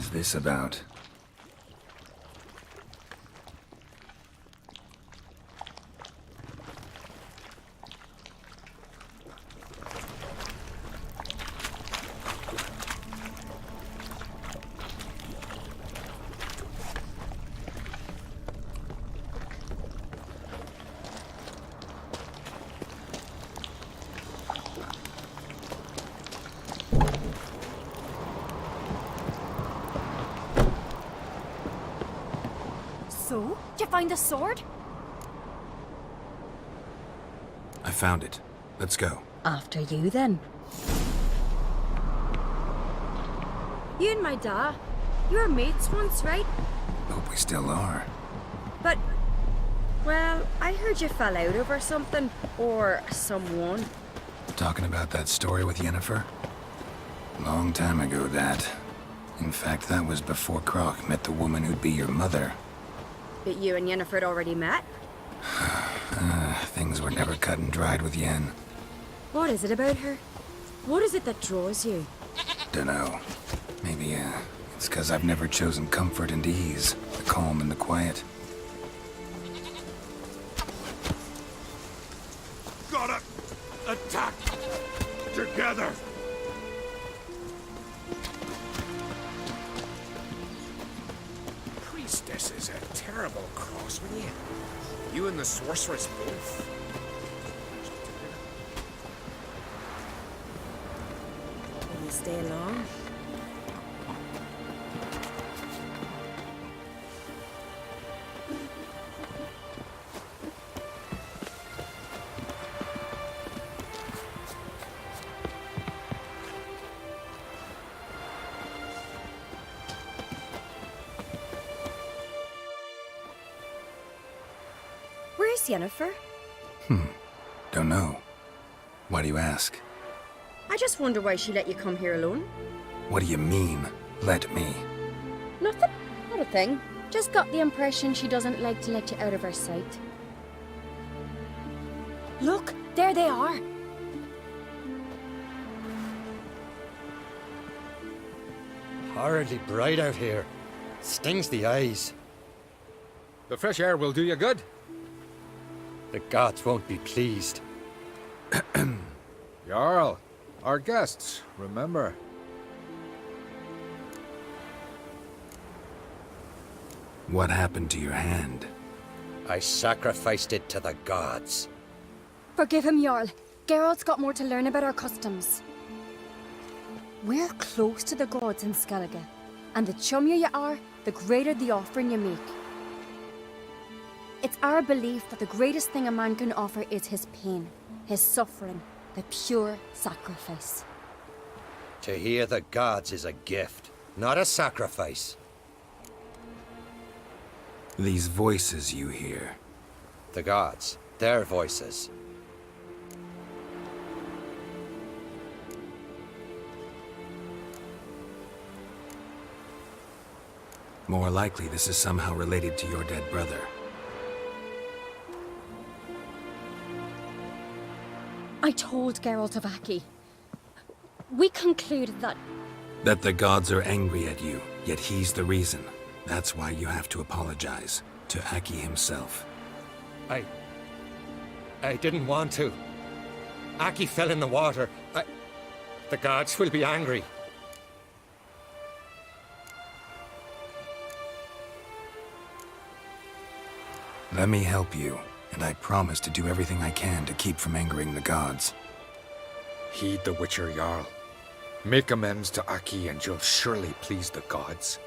is this about? So, did you find the sword? I found it. Let's go. After you, then. You and my dad, you were mates once, right? Hope we still are. But, well, I heard you fell out over something, or someone. Talking about that story with Yennefer? Long time ago, that. In fact, that was before Croc met the woman who'd be your mother. But you and Yennefer had already met? Things were never cut and dried with Yen. What is it about her? What is it that draws you? Dunno. Maybe, it's 'cause I've never chosen comfort and ease, the calm and the quiet. Gotta attack together. Priestess is a terrible cross with you. You and the sorceress both. Will you stay long? Where's Yennefer? Don't know. Why do you ask? I just wonder why she let you come here alone. What do you mean, let me? Nothing. Not a thing. Just got the impression she doesn't like to let you out of her sight. Look, there they are. Horridly bright out here. Stings the eyes. The fresh air will do you good. The gods won't be pleased. Jarl, our guests, remember. What happened to your hand? I sacrificed it to the gods. Forgive him, Jarl. Geralt's got more to learn about our customs. We're close to the gods in Skellige, and the chummier you are, the greater the offering you make. It's our belief that the greatest thing a man can offer is his pain, his suffering, the pure sacrifice. To hear the gods is a gift, not a sacrifice. These voices you hear. The gods, their voices. More likely this is somehow related to your dead brother. I told Geralt of Aki. We concluded that... That the gods are angry at you, yet he's the reason. That's why you have to apologize. To Aki himself. I didn't want to. Aki fell in the water. The gods will be angry. Let me help you, and I promise to do everything I can to keep from angering the gods. Heed the Witcher, Jarl. Make amends to Aki and you'll surely please the gods.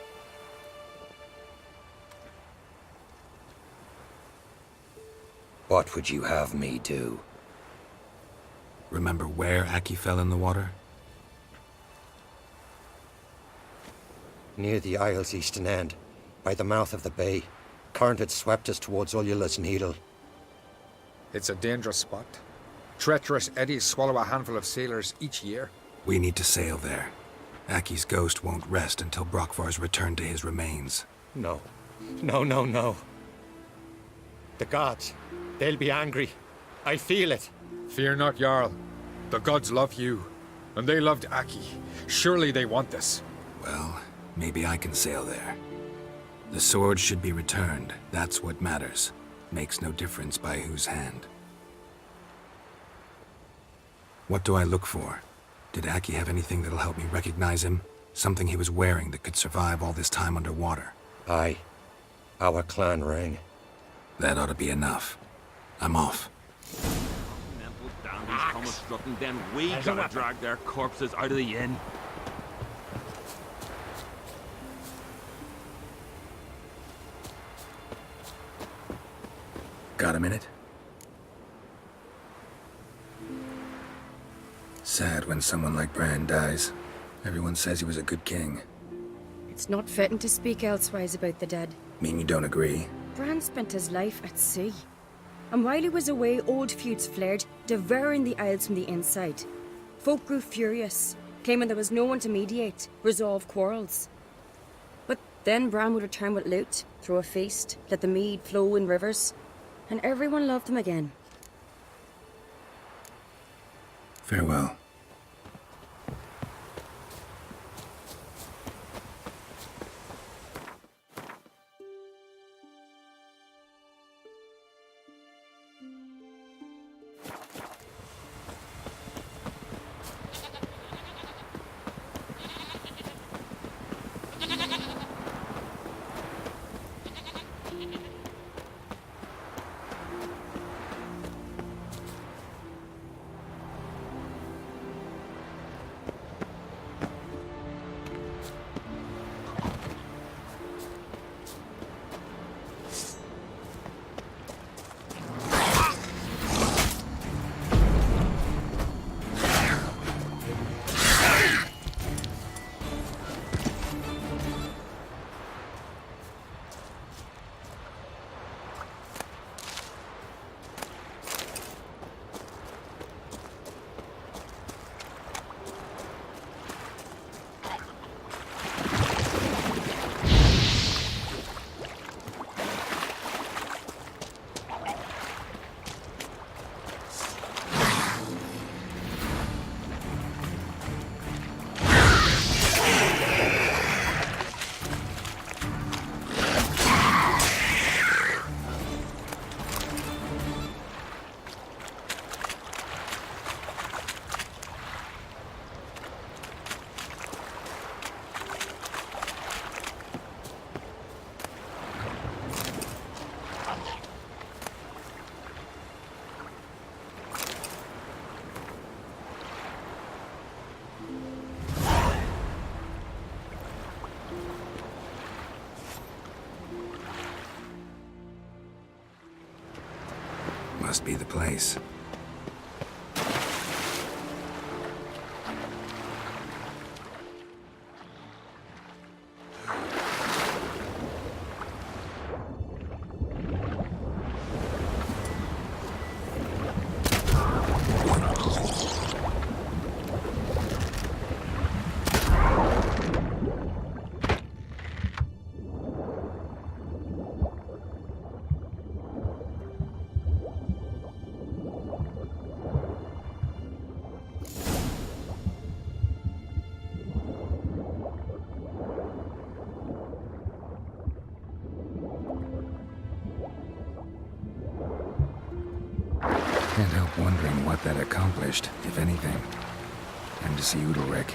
What would you have me do? Remember where Aki fell in the water? Near the Isle's eastern end, by the mouth of the bay. Current had swept us towards Ullula's Needle. It's a dangerous spot. Treacherous eddies swallow a handful of sailors each year. We need to sail there. Aki's ghost won't rest until Brokvar's returned to his remains. No. No. The gods, they'll be angry. I feel it. Fear not, Jarl. The gods love you, and they loved Aki. Surely they want this. Well, Maybe I can sail there. The sword should be returned. That's what matters. Makes no difference by whose hand. What do I look for? Did Aki have anything that'll help me recognize him? Something he was wearing that could survive all this time underwater? Aye. Our clan ring. That ought to be enough. I'm off. Mental dandies come a strutting, then we gotta drag their corpses out of the inn. Got a minute? Sad when someone like Bran dies. Everyone says he was a good king. It's not fitting to speak elsewise about the dead. Mean you don't agree? Bran spent his life at sea. And while he was away, old feuds flared, devouring the Isles from the inside. Folk grew furious, claiming there was no one to mediate, resolve quarrels. But then Bran would return with loot, throw a feast, let the mead flow in rivers, and everyone loved him again. Farewell. Must be the place. Can't help wondering what that accomplished, if anything. Time to see Udalric.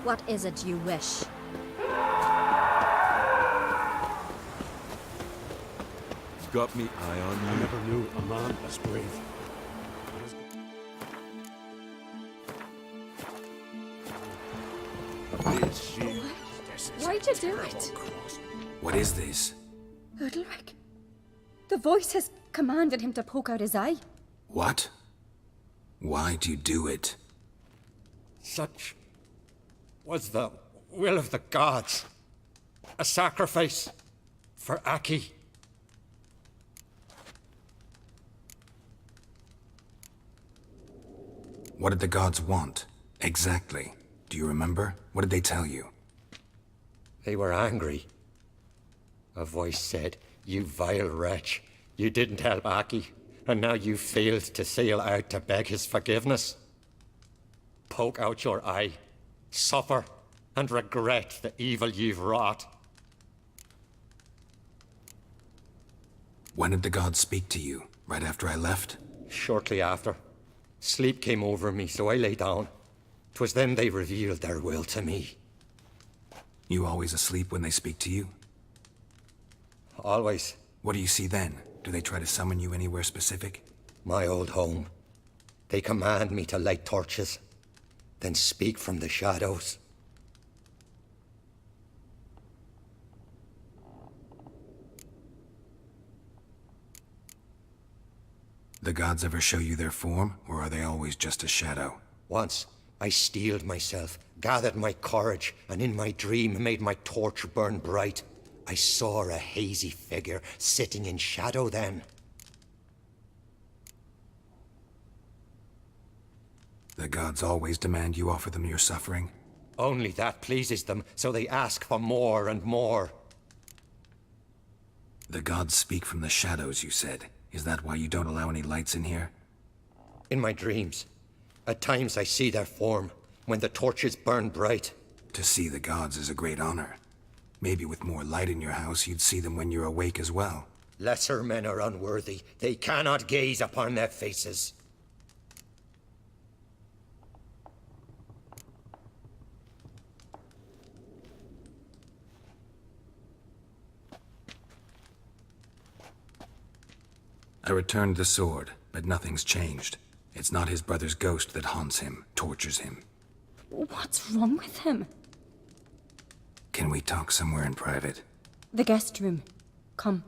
What is it you wish? Got me eye on I you. never knew a man as brave. Why'd you do it? What is this? Udalric. The voice has commanded him to poke out his eye. What? Why'd you do it? Such was the will of the gods. A sacrifice for Aki. What did the gods want? Exactly. Do you remember? What did they tell you? They were angry. A voice said, "You vile wretch, you didn't help Aki, and now you failed to sail out to beg his forgiveness. Poke out your eye, suffer, and regret the evil you've wrought." When did the gods speak to you? Right after I left? Shortly after, sleep came over me, so I lay down. 'Twas then they revealed their will to me. You always asleep when they speak to you? Always. What do you see then? Do they try to summon you anywhere specific? My old home. They command me to light torches, then speak from the shadows. The gods ever show you their form, or are they always just a shadow? Once, I steeled myself, gathered my courage, and in my dream made my torch burn bright. I saw a hazy figure sitting in shadow then. The gods always demand you offer them your suffering? Only that pleases them, so they ask for more and more. The gods speak from the shadows, you said. Is that why you don't allow any lights in here? In my dreams, at times I see their form, when the torches burn bright. To see the gods is a great honor. Maybe with more light in your house, you'd see them when you're awake as well. Lesser men are unworthy. They cannot gaze upon their faces. I returned the sword, but nothing's changed. It's not his brother's ghost that haunts him, tortures him. What's wrong with him? Can we talk somewhere in private? The guest room. Come.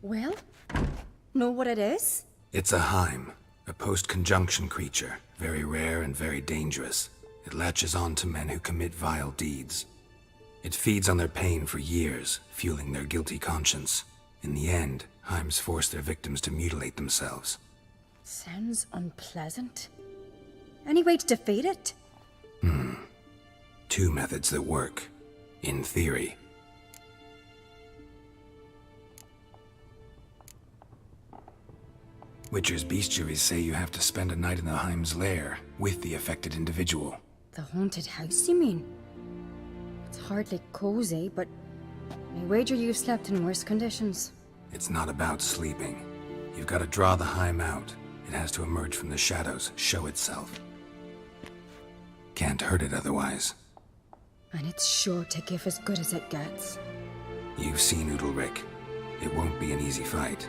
Well, know what it is? It's a Heim, a post-conjunction creature, very rare and very dangerous. It latches on to men who commit vile deeds. It feeds on their pain for years, fueling their guilty conscience. In the end, Heims force their victims to mutilate themselves. Sounds unpleasant. Any way to defeat it? Two methods that work, in theory. Witcher's bestiaries say you have to spend a night in the Heim's lair with the affected individual. The haunted house, you mean? It's hardly cozy, but I wager you've slept in worse conditions. It's not about sleeping. You've got to draw the Heim out. It has to emerge from the shadows, show itself. Can't hurt it otherwise. And it's sure to give as good as it gets. You've seen Udalric. It won't be an easy fight.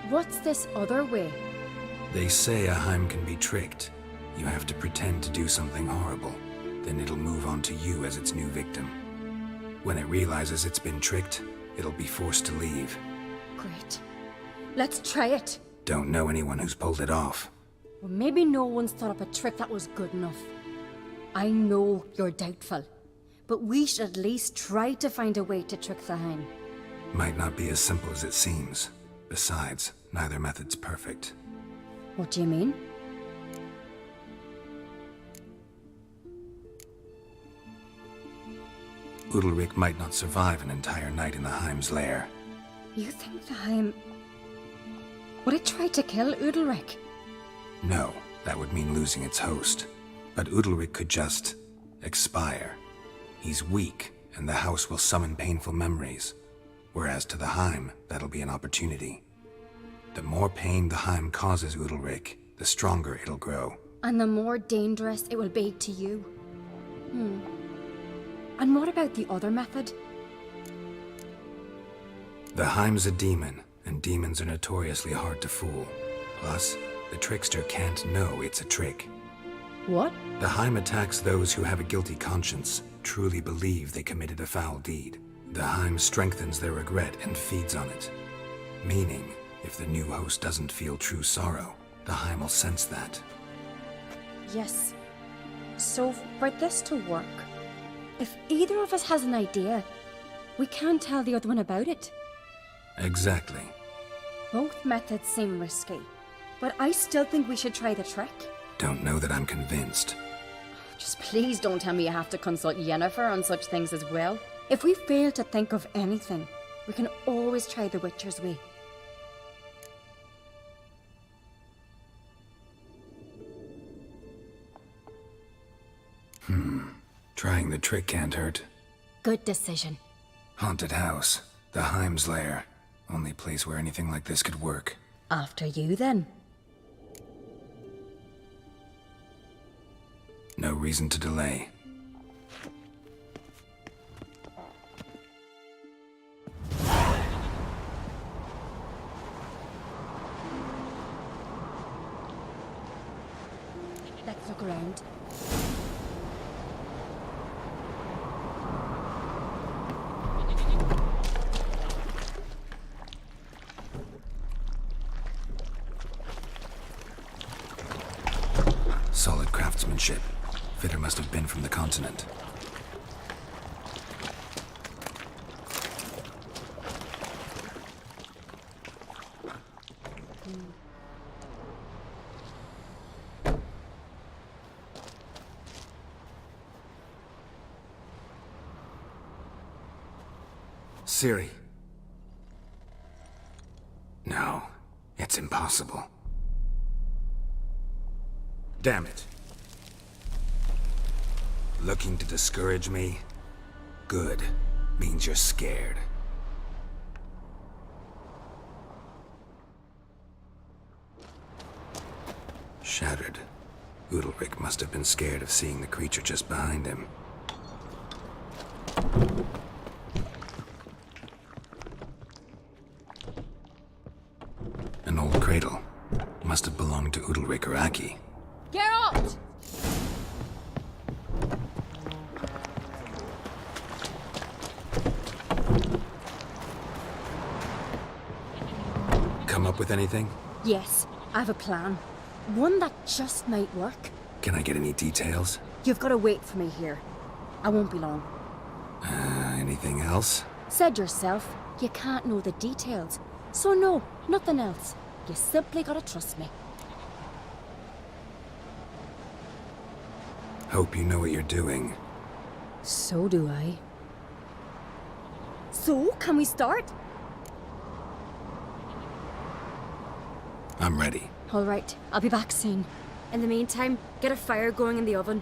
What's this other way? They say a Heim can be tricked. You have to pretend to do something horrible. Then it'll move on to you as its new victim. When it realizes it's been tricked, it'll be forced to leave. Great. Let's try it. Don't know anyone who's pulled it off. Well, maybe no one's thought up a trick that was good enough. I know you're doubtful, but we should at least try to find a way to trick the Heim. Might not be as simple as it seems. Besides, neither method's perfect. What do you mean? Udalric might not survive an entire night in the Heim's lair. You think the Heim... Would it try to kill Udalric? No, that would mean losing its host. But Udalric could just... expire. He's weak, and the house will summon painful memories. Whereas to the Heim, that'll be an opportunity. The more pain the Heim causes Udalric, the stronger it'll grow. And the more dangerous it will be to you. And what about the other method? The Heim's a demon, and demons are notoriously hard to fool. Plus, the trickster can't know it's a trick. What? The Heim attacks those who have a guilty conscience, truly believe they committed a foul deed. The Heim strengthens their regret and feeds on it. Meaning, if the new host doesn't feel true sorrow, the Heim will sense that. Yes. So, for this to work, if either of us has an idea, we can't tell the other one about it. Exactly. Both methods seem risky, but I still think we should try the trick. Don't know that I'm convinced. Just please don't tell me you have to consult Yennefer on such things as well. If we fail to think of anything, we can always try the Witcher's way. Trying the trick can't hurt. Good decision. Haunted house. The Heim's lair. Only place where anything like this could work. After you, then. No reason to delay. Let's look around. Solid craftsmanship. Fitter must have been from the continent. Ciri. No, it's impossible. Damn it. Looking to discourage me? Good. Means you're scared. Shattered. Udalric must have been scared of seeing the creature just behind him. An old cradle. Must have belonged to Udalric or Aki. Geralt! Come up with anything? Yes, I have a plan. One that just might work. Can I get any details? You've got to wait for me here. I won't be long. Anything else? Said yourself, you can't know the details. So no, nothing else. You simply gotta trust me. Hope you know what you're doing. So do I. So, can we start? I'm ready. All right, I'll be back soon. In the meantime, get a fire going in the oven.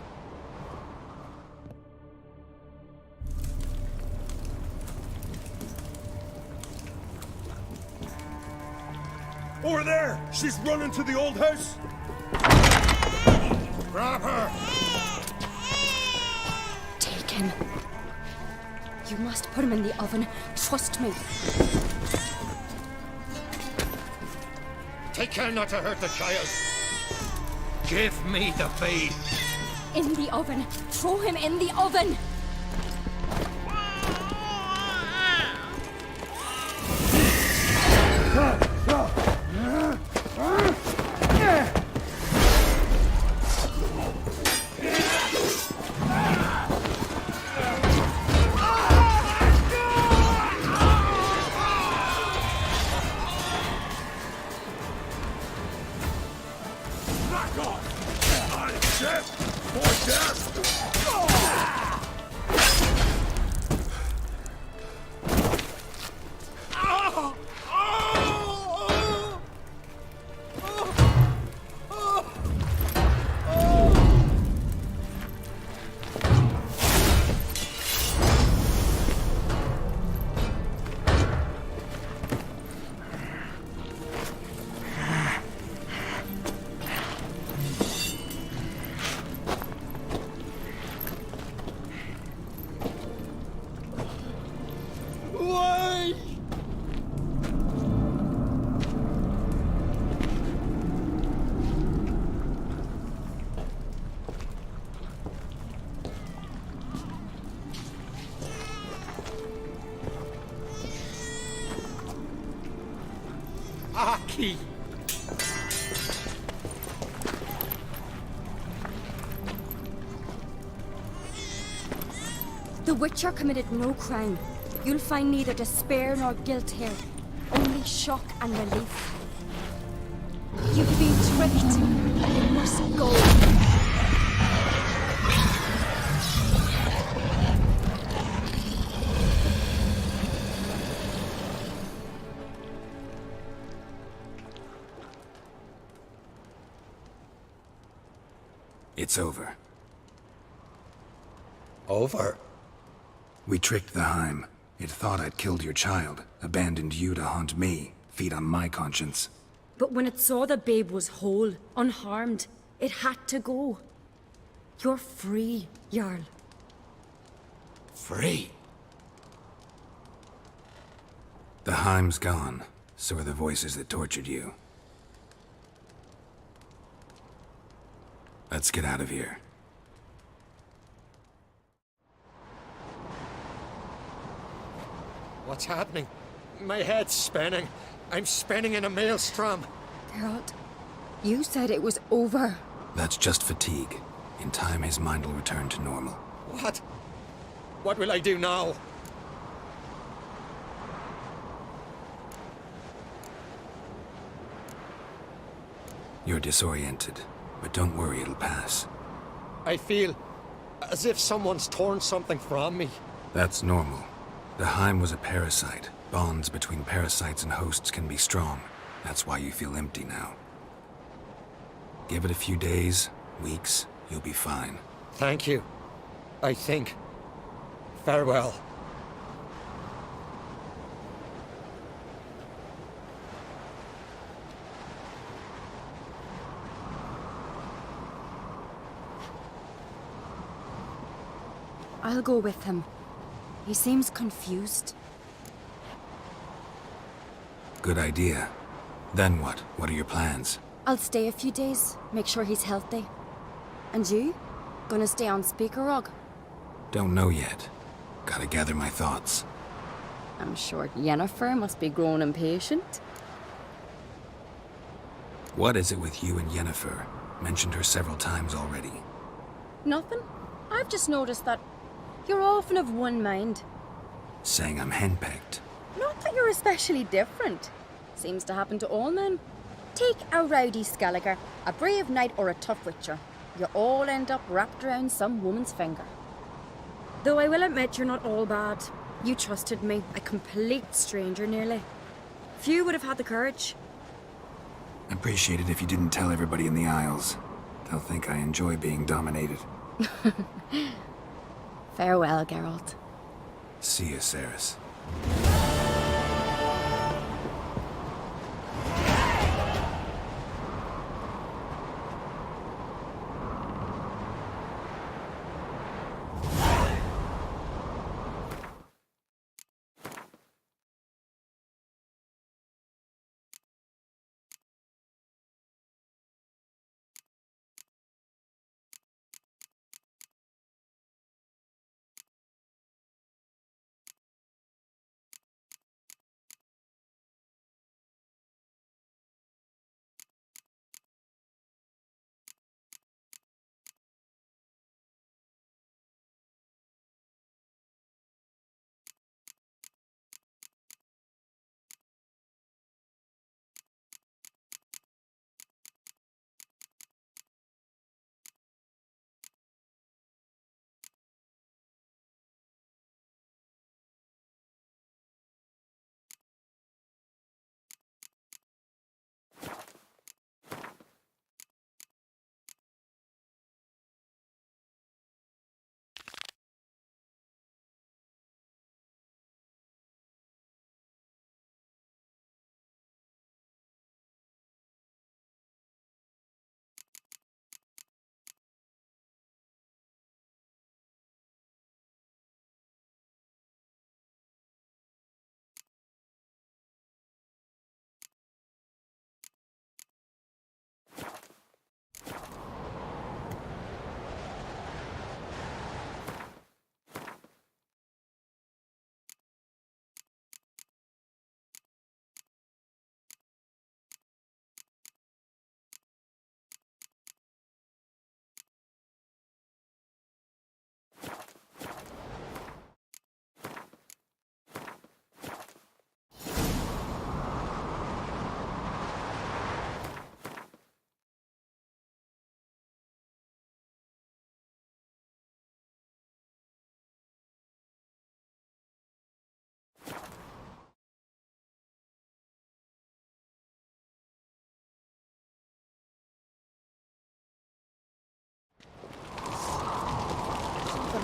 Over there! She's running to the old house! Grab her! Take him. You must put him in the oven. Trust me. Take care not to hurt the child. Give me the babe. In the oven. Throw him in the oven. Aki! The Witcher committed no crime. You'll find neither despair nor guilt here. Only shock and relief. You've been tricked. You must go. It's over. Over? We tricked the Heim. It thought I'd killed your child, abandoned you to haunt me, feed on my conscience. But when it saw the babe was whole, unharmed, it had to go. You're free, Jarl. Free? The Heim's gone, so are the voices that tortured you. Let's get out of here. What's happening? My head's spinning. I'm spinning in a maelstrom. Geralt, you said it was over. That's just fatigue. In time, his mind will return to normal. What? What will I do now? You're disoriented, but don't worry, it'll pass. I feel as if someone's torn something from me. That's normal. The Heim was a parasite. Bonds between parasites and hosts can be strong. That's why you feel empty now. Give it a few days, weeks, you'll be fine. Thank you. I think. Farewell. I'll go with him. He seems confused. Good idea. Then what? What are your plans? I'll stay a few days, make sure he's healthy. And you? Gonna stay on Speaker Rog? Don't know yet. Gotta gather my thoughts. I'm sure Yennefer must be growing impatient. What is it with you and Yennefer? Mentioned her several times already. Nothing. I've just noticed that you're often of one mind. Saying I'm henpecked. Not that you're especially different. Seems to happen to all men. Take a rowdy Skelliger, a brave knight or a tough witcher. You all end up wrapped around some woman's finger. Though I will admit you're not all bad. You trusted me, a complete stranger nearly. Few would have had the courage. Appreciate it if you didn't tell everybody in the Isles. They'll think I enjoy being dominated. Farewell, Geralt. See you, Ceres.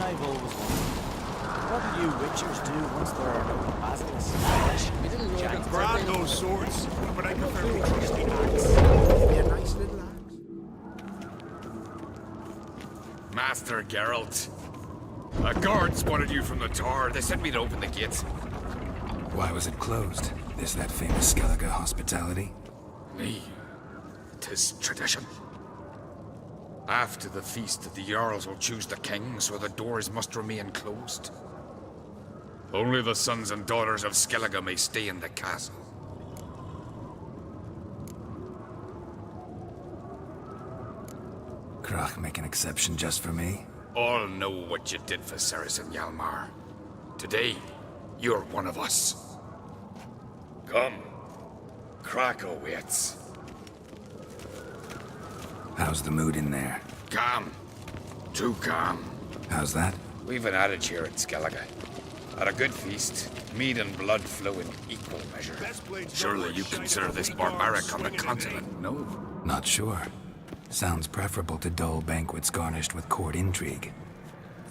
I've always wondered. What do you witchers do once there are no battles? We didn't know that Grab those swords, but I prefer the trusty axe. Be a nice little axe. Master Geralt. A guard spotted you from the tower. They sent me to open the gates. Why was it closed? Is that famous Skellige hospitality? Me. 'Tis tradition. After the feast, the Jarls will choose the king, so the doors must remain closed. Only the sons and daughters of Skellige may stay in the castle. Krach make an exception just for me? All know what you did for Ceres and Hjalmar. Today, you're one of us. Come. Krach waits. How's the mood in there? Calm. Too calm. How's that? We've an adage here in Skellige. At a good feast, mead and blood flow in equal measure. Surely you consider this barbaric on the continent, no? Not sure. Sounds preferable to dull banquets garnished with court intrigue.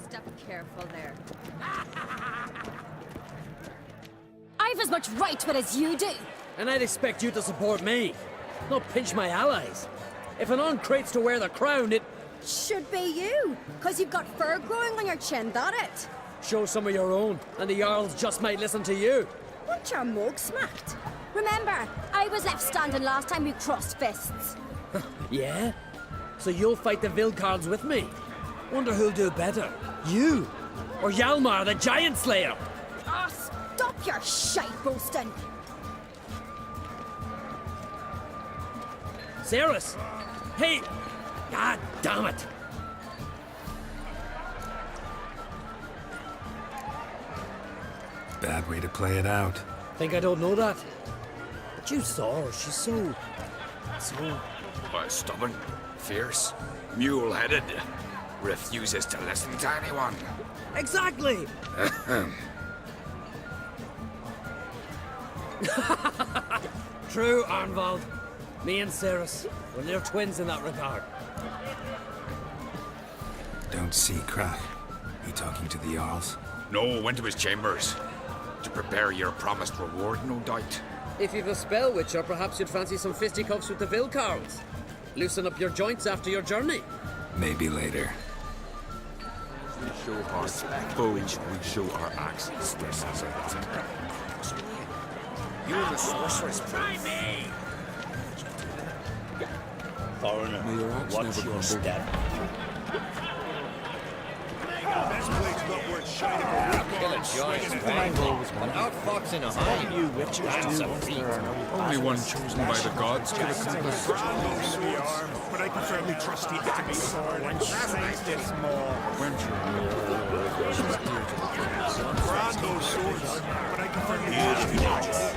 Step careful there. I've as much right to it as you do. And I'd expect you to support me, not pinch my allies. If an uncrate's to wear the crown, it... Should be you, because you've got fur growing on your chin, that it? Show some of your own, and the Jarls just might listen to you. Want your mug smacked? Remember, I was left standing last time we crossed fists. Yeah? So you'll fight the Vilcards with me? Wonder who'll do better, you or Hjalmar the Giant Slayer? Ah, stop your shite boasting! Ceres! Hey! God damn it! Bad way to play it out. Think I don't know that? But you saw her, she's so... Why, stubborn, fierce, mule-headed, refuses to listen to anyone. Exactly! True, Arnvald. Me and Ceres, we're near twins in that regard. Don't see Krach. He talking to the Jarls? No, went to his chambers. To prepare your promised reward, no doubt. If you've a spell witcher, perhaps you'd fancy some fisticuffs with the Vilcards. Loosen up your joints after your journey. Maybe later. We show our foes, we show our axes. You and the sorceress prove. Foreigner, May your axe watch never your grumble. step. This blade's not worth shining a Kill a giant, right? But outfox in a hive. You witchers That's do a once feat. there are no Only one chosen by the gods could accomplish such those swords, but I prefer the trusty axe. Grab those swords, but I prefer the trusty axe.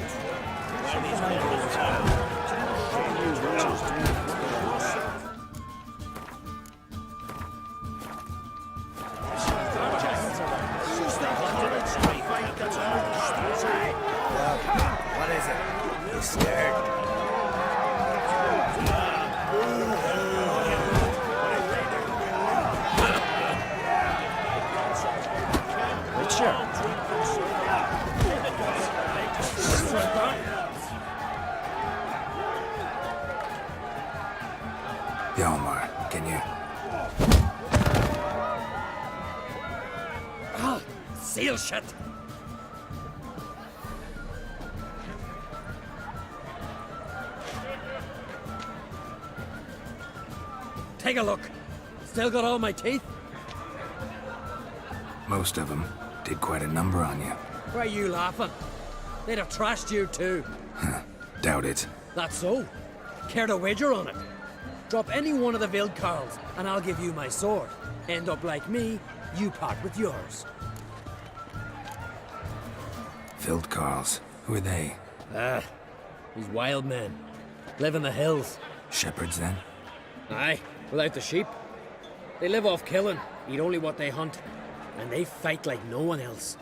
What is it? You scared? Witcher. Hjalmar, can you... Ah, seal shut. Take a look. Still got all my teeth? Most of them did quite a number on you. Why are you laughing? They'd have trashed you too. Doubt it. That's so. Care to wager on it? Drop any one of the Vilcarls, and I'll give you my sword. End up like me, you part with yours. Vildkarls. Who are they? These wild men. Live in the hills. Shepherds, then? Aye, without the sheep. They live off killing, eat only what they hunt. And they fight like no one else.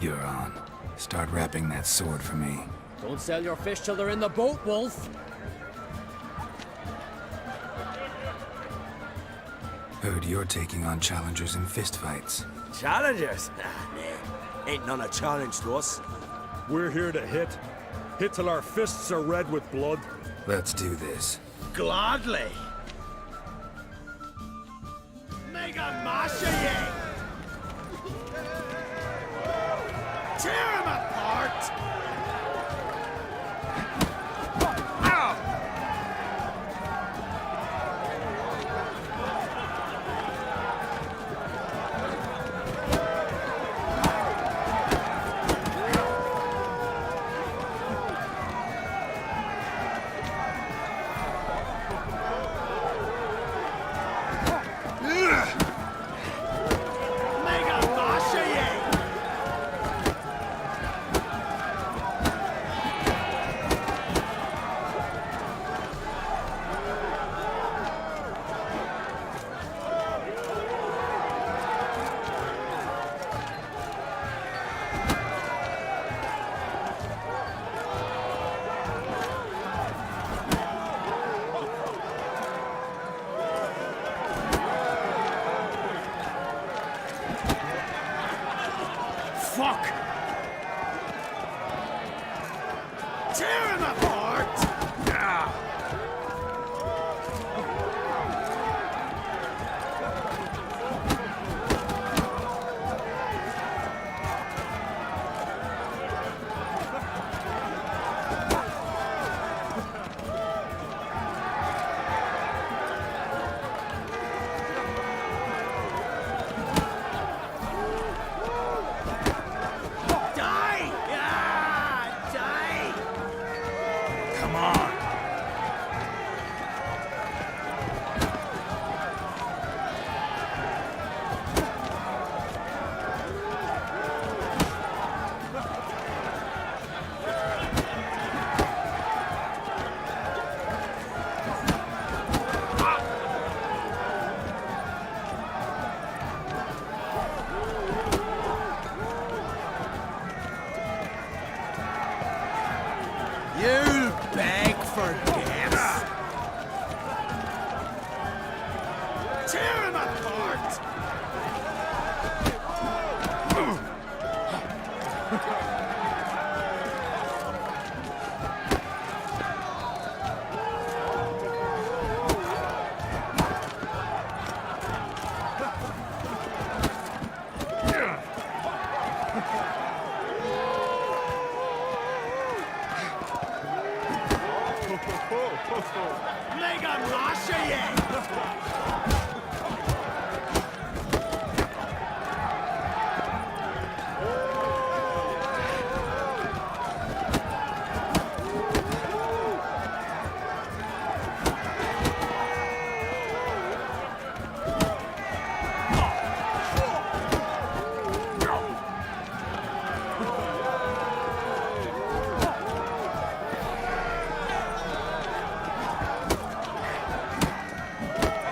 You're on. Start wrapping that sword for me. Don't sell your fish till they're in the boat, Wolf. Heard you're taking on challengers in fistfights. Challengers? Nah. Ain't none a challenge to us. We're here to hit. Hit till our fists are red with blood. Let's do this. Gladly. Mega Masha ye! Tear him apart! Mega Masha ye! Fuck! Tear him apart! Ah. Die! Ah, die! Come on! You beg for gas? Tear him apart! Mega Masha ye!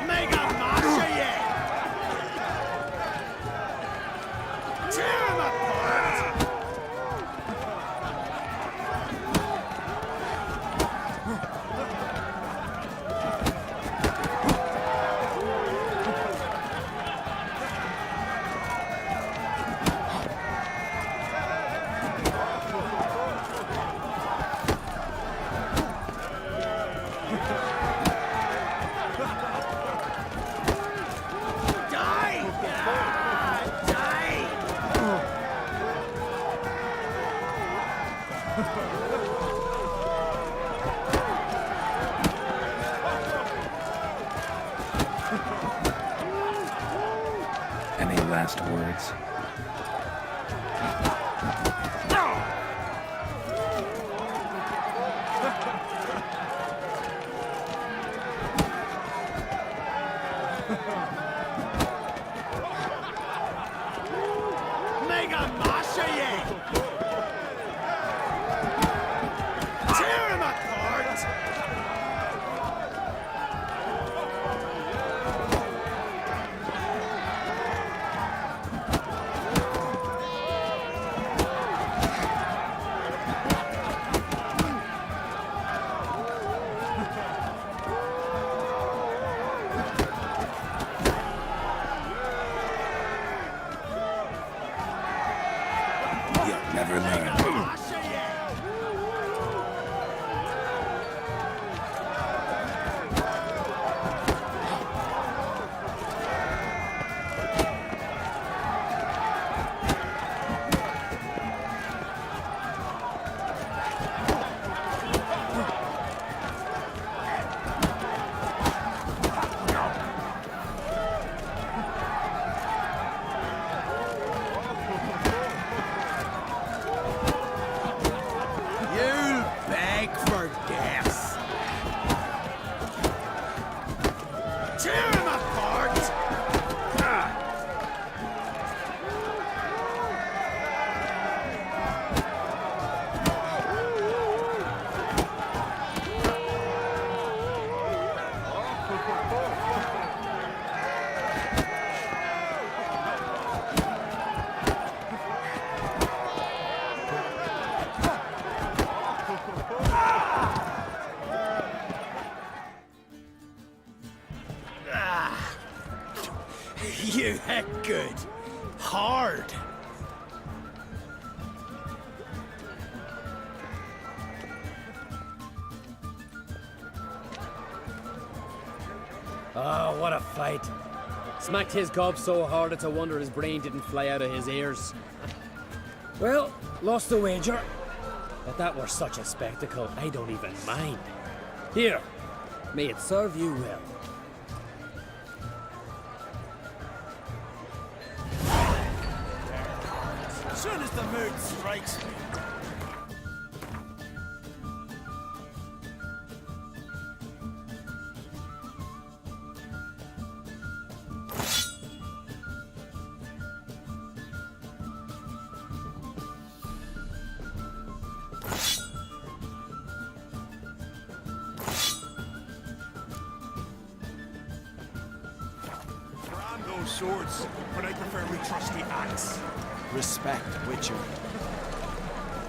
Mega Masha ye! Tear him apart! Die! Ah, die! Any last words? Mega Masha ye! Tear him apart! Tear him apart! You hit good. Hard. Oh, what a fight. Smacked his gob so hard it's a wonder his brain didn't fly out of his ears. Well, lost the wager. But that were such a spectacle, I don't even mind. Here, may it serve you well. As soon as the mood strikes me. Those swords, but I prefer my trusty axe. Respect, Witcher.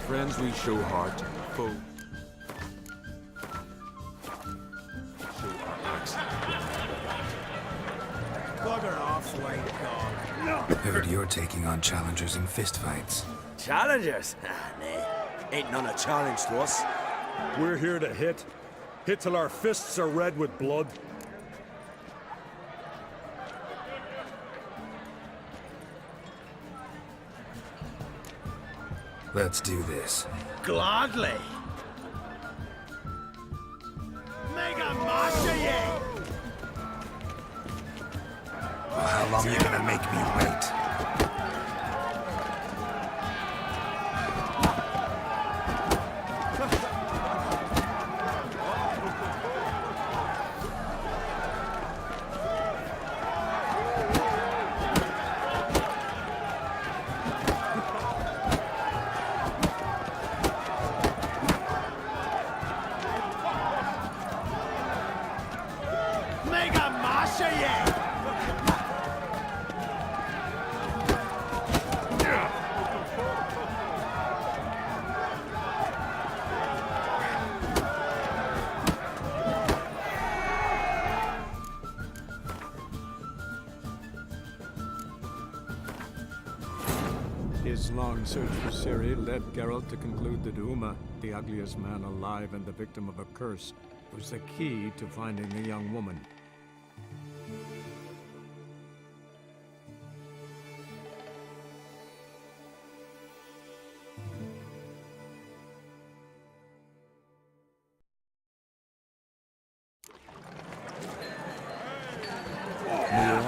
Friends we show heart, foe. Show our axe. Bugger off, white dog. Heard you're taking on challengers in fistfights. Challengers? Ah, nah. Ain't none a challenge to us. We're here to hit. Hit till our fists are red with blood. Let's do this. Gladly. Mega Masha ye! Well, how long are you gonna make me wait? Mega Masha ye! His long search for Ciri led Geralt to conclude that Uma, the ugliest man alive and the victim of a curse, was the key to finding the young woman.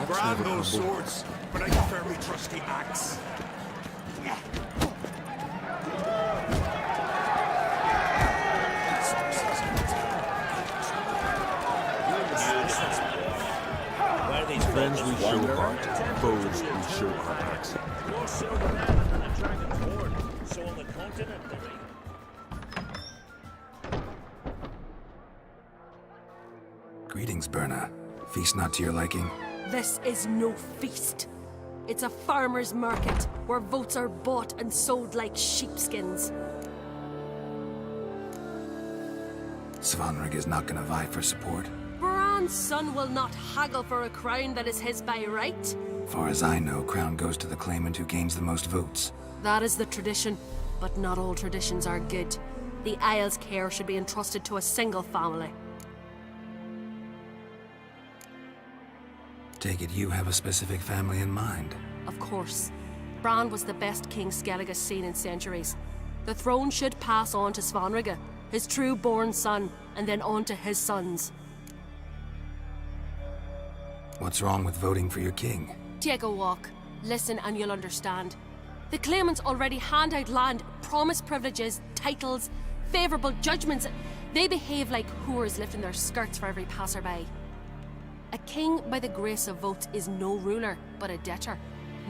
Grab those swords, but I prefer my trusty axe. Friends we show heart, foes we show our axe. No sooner that than a dragon's horde. So on the continent, Greetings, Berna. Feast not to your liking? This is no feast. It's a farmer's market where votes are bought and sold like sheepskins. Svanrig is not gonna vie for support. Bran's son will not haggle for a crown that is his by right. Far as I know, crown goes to the claimant who gains the most votes. That is the tradition, but not all traditions are good. The Isle's care should be entrusted to a single family. Take it you have a specific family in mind. Of course. Bran was the best king Skellig has seen in centuries. The throne should pass on to Svanrig, his true-born son, and then on to his sons. What's wrong with voting for your king? Take a walk. Listen and you'll understand. The claimants already hand out land, promise privileges, titles, favourable judgments. They behave like whores lifting their skirts for every passerby. A king by the grace of vote is no ruler, but a debtor.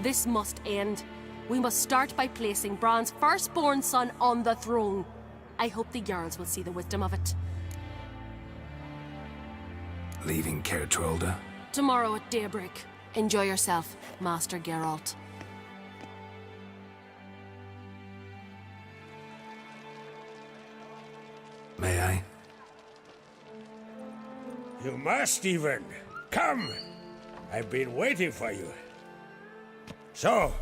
This must end. We must start by placing Bran's firstborn son on the throne. I hope the Jarls will see the wisdom of it. Leaving Caer Trolda? Tomorrow at daybreak. Enjoy yourself, Master Geralt. May I? You must, even. Come! I've been waiting for you. So,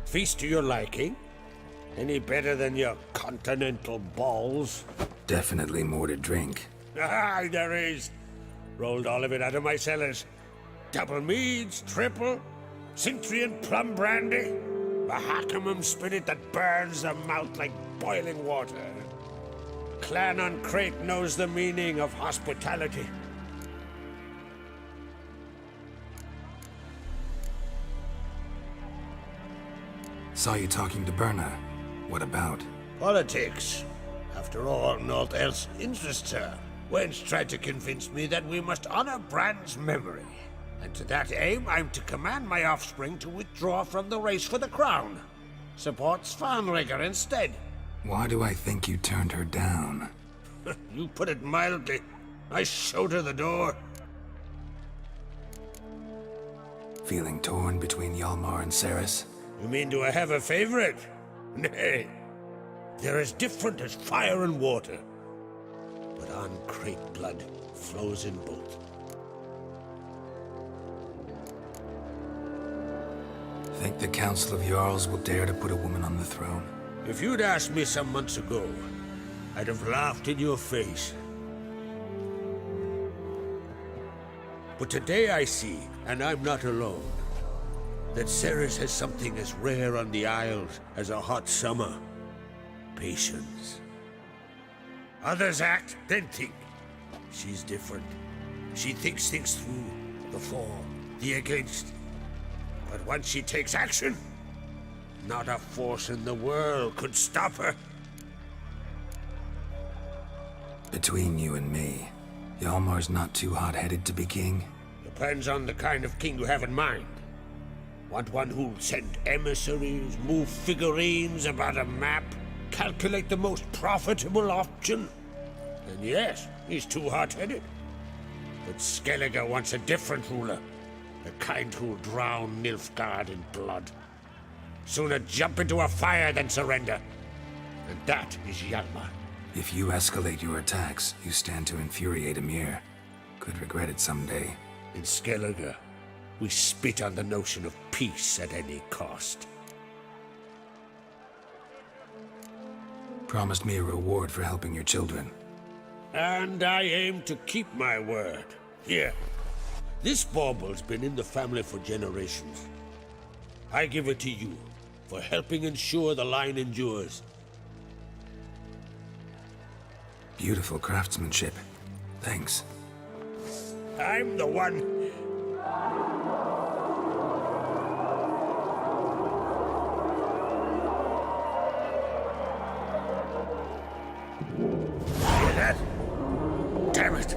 feast to your liking? Any better than your continental balls? Definitely more to drink. Ah, there is. Rolled all of it out of my cellars. Double meads, triple, Cintrian plum brandy, a Hackamum spirit that burns the mouth like boiling water. Clan on Crate knows the meaning of hospitality. Saw you talking to Berna. What about? Politics. After all, naught else interests her. Wench tried to convince me that we must honor Bran's memory. And to that aim, I'm to command my offspring to withdraw from the race for the crown. Support Svanrigger instead. Why do I think you turned her down? You put it mildly. I showed her the door. Feeling torn between Hjalmar and Cerys? You mean, do I have a favorite? Nay. They're as different as fire and water. But on Crate blood flows in both. Think the Council of Jarls will dare to put a woman on the throne? If you'd asked me some months ago, I'd have laughed in your face. But today I see, and I'm not alone, that Cerys has something as rare on the Isles as a hot summer. Patience. Others act, then think. She's different. She thinks things through, the for, the against. But once she takes action, not a force in the world could stop her. Between you and me, Hjalmar's not too hot-headed to be king? Depends on the kind of king you have in mind. Want one who'll send emissaries, move figurines about a map, calculate the most profitable option? Then yes, he's too hot-headed. But Skellige wants a different ruler. The kind who'll drown Nilfgaard in blood. Sooner jump into a fire than surrender. And that is Hjalmar. If you escalate your attacks, you stand to infuriate Emir. Could regret it someday. In Skellige, we spit on the notion of peace at any cost. Promised me a reward for helping your children. And I aim to keep my word. Here, this bauble's been in the family for generations. I give it to you for helping ensure the line endures. Beautiful craftsmanship. Thanks. I'm the one. Hear that? Damn it!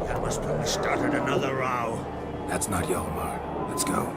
That must have started another row. That's not Hjalmar. Let's go.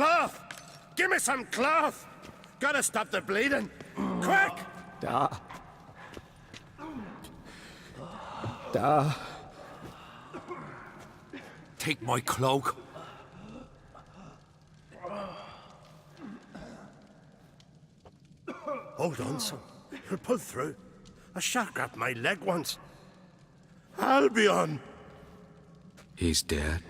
cloth! Give me some cloth! Gotta stop the bleeding! Quick! Da. Da. Take my cloak. Hold on, son. You'll pull through. A shark grabbed my leg once. Albion! He's dead.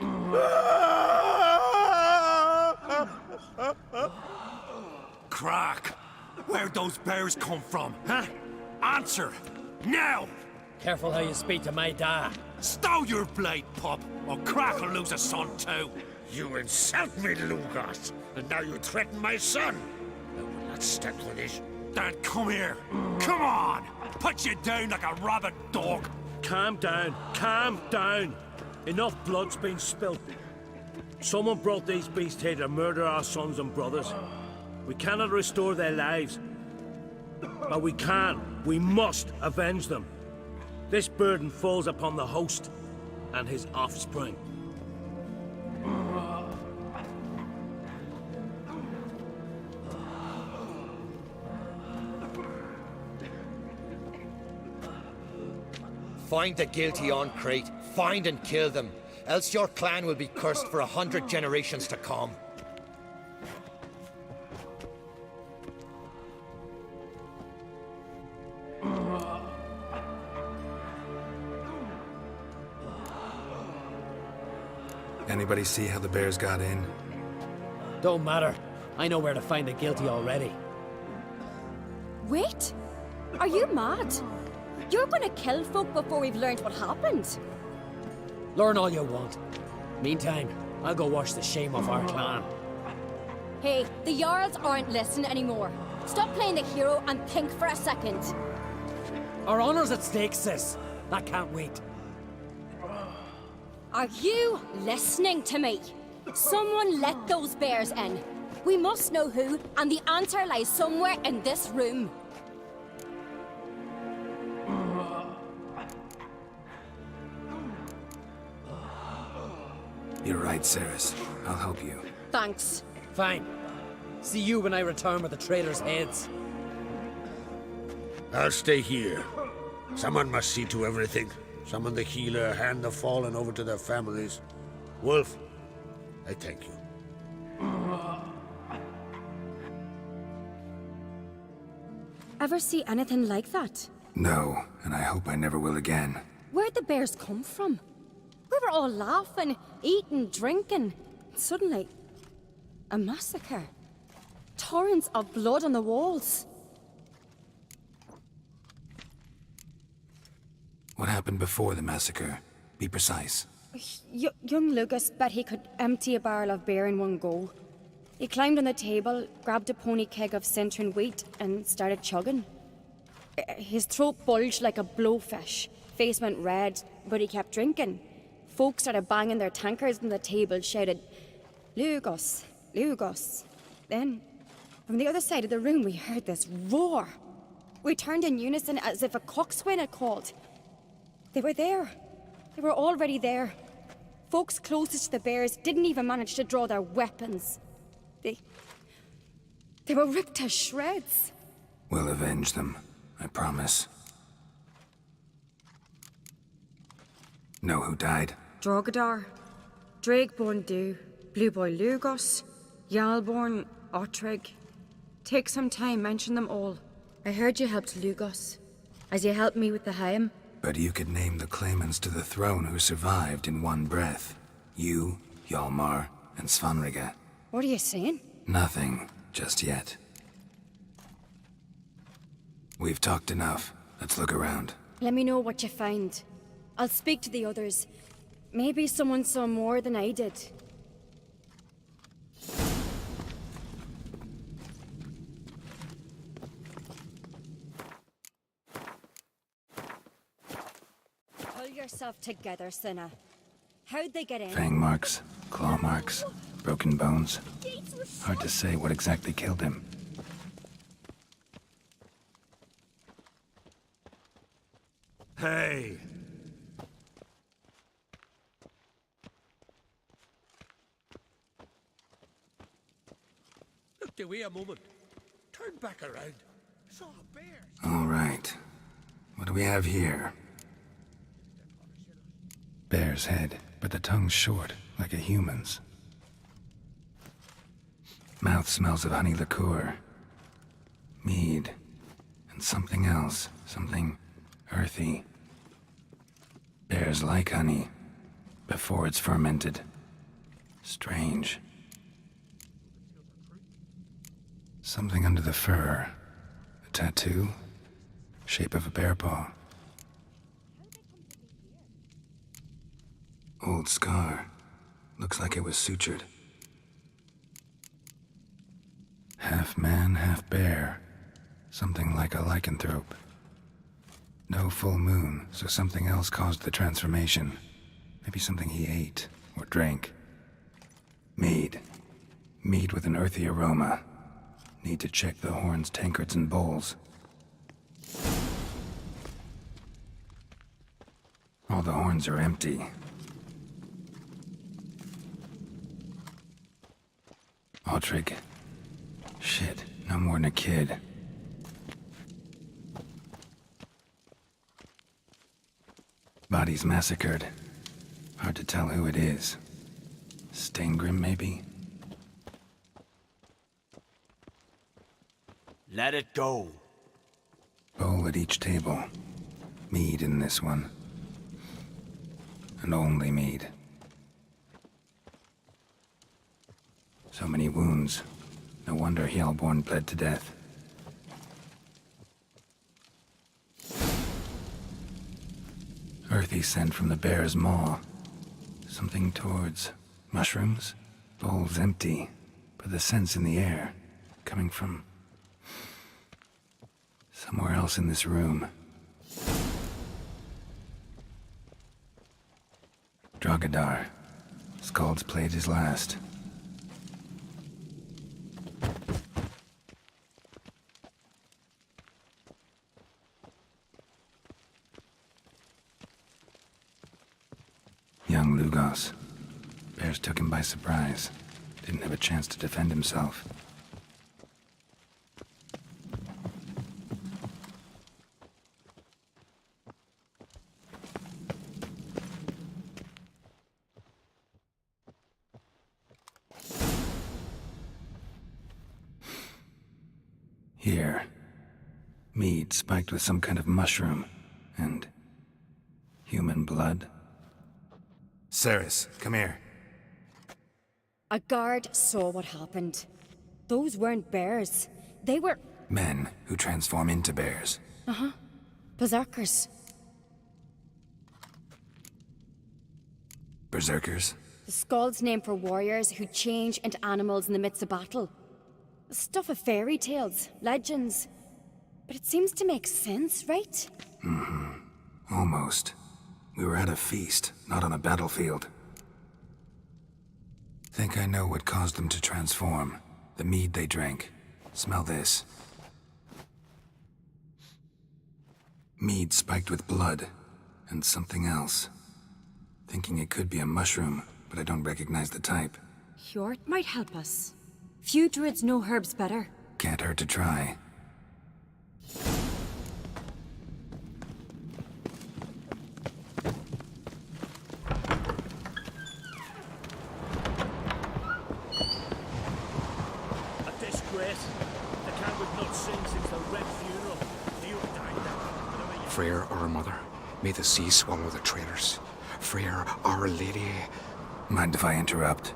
Crack! Where'd those bears come from, huh? Answer! Now! Careful how you speak to my da. Stow your blade, pup, or Crack will lose a son too. You insult me, Lugos, and now you threaten my son. I will not stand for this. Then come here. Come on! Put you down like a rabid dog. Calm down. Calm down. Enough blood's been spilt. Someone brought these beasts here to murder our sons and brothers. We cannot restore their lives. But we can. We must avenge them. This burden falls upon the host and his offspring. Find the guilty on Crete. Find and kill them. Else your clan will be cursed for 100 generations to come. Anybody see how the bears got in? Don't matter. I know where to find the guilty already. Wait! Are you mad? You're gonna kill folk before we've learned what happened. Learn all you want. Meantime, I'll go wash the shame off our clan. Hey, the Jarls aren't listening anymore. Stop playing the hero and think for a second. Our honor's at stake, sis. I can't wait. Are you listening to me? Someone let those bears in. We must know who, and the answer lies somewhere in this room. You're right, Ceres. I'll help you. Thanks. Fine. See you when I return with the traitors' heads. I'll stay here. Someone must see to everything. Summon the healer, hand the fallen over to their families. Wolf, I thank you. Ever see anything like that? No, and I hope I never will again. Where'd the bears come from? We were all laughing, eating, drinking. Suddenly, a massacre. Torrents of blood on the walls. What happened before the massacre? Be precise. Young Lucas bet he could empty a barrel of beer in one go. He climbed on the table, grabbed a pony keg of Centron wheat, and started chugging. His throat bulged like a blowfish. Face went red, but he kept drinking. Folks started banging their tankards on the table, shouted, "Lugos, Lugos." Then, from the other side of the room, we heard this roar. We turned in unison as if a coxswain had called. They were there. They were already there. Folks closest to the bears didn't even manage to draw their weapons. They were ripped to shreds. We'll avenge them, I promise. Know who died? Drogadar, Drakeborn Du, Blue Boy Lugos, Yalborn, Ottrig. Take some time, mention them all. I heard you helped Lugos, as you helped me with the Haim. But you could name the claimants to the throne who survived in one breath. You, Hjalmar, and Svanrige. What are you saying? Nothing, just yet. We've talked enough. Let's look around. Let me know what you find. I'll speak to the others. Maybe someone saw more than I did. Pull yourself together, Cinna. How'd they get in? Fang marks, claw marks, broken bones. Hard to say what exactly killed him. Hey! Backed away a moment. Turned back around. Saw a bear. All right. What do we have here? Bear's head, but the tongue's short, like a human's. Mouth smells of honey liqueur. Mead. And something else. Something earthy. Bears like honey. Before it's fermented. Strange. Something under the fur. A tattoo. Shape of a bear paw. Old scar. Looks like it was sutured. Half man, half bear. Something like a lycanthrope. No full moon, so something else caused the transformation. Maybe something he ate or drank. Mead. Mead with an earthy aroma. Need to check the horns, tankards, and bowls. All the horns are empty. Aldrich. Shit, no more than a kid. Bodies massacred. Hard to tell who it is. Staingrim, maybe? Let it go. Bowl at each table. Mead in this one. And only mead. So many wounds. No wonder Hellborn bled to death. Earthy scent from the bear's maw. Something towards mushrooms? Bowl's empty, but the scent's in the air. Coming from somewhere else in this room. Drogadar. Skald's played his last. Young Lugos. Bears took him by surprise. Didn't have a chance to defend himself. Here. Mead spiked with some kind of mushroom. And human blood. Ceres, come here. A guard saw what happened. Those weren't bears. They were... Men who transform into bears. Uh-huh. Berserkers. Berserkers? The Skald's name for warriors who change into animals in the midst of battle. Stuff of fairy tales, legends. But it seems to make sense, right? Mm-hmm. Almost. We were at a feast, not on a battlefield. Think I know what caused them to transform. The mead they drank. Smell this. Mead spiked with blood. And something else. Thinking it could be a mushroom, but I don't recognize the type. Hjort might help us. Few druids know herbs better. Can't hurt to try. Freyr, our mother, may the sea swallow the traitors. Freyr, our lady. Mind if I interrupt?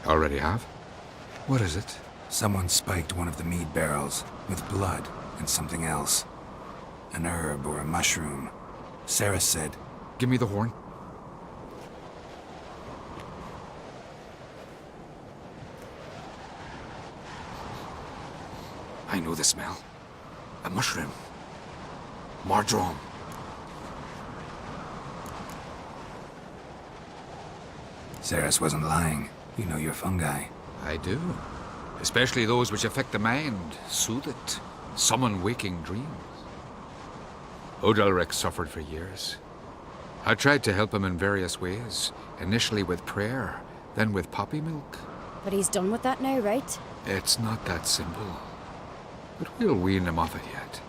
Already have? What is it? Someone spiked one of the mead barrels with blood and something else. An herb or a mushroom. Sarah said... Give me the horn. I know the smell. A mushroom. Mardrome. Ceres wasn't lying. You know your fungi. I do. Especially those which affect the mind, soothe it, summon waking dreams. Odalric suffered for years. I tried to help him in various ways, initially with prayer, then with poppy milk. But he's done with that now, right? It's not that simple. But we'll wean him off it yet.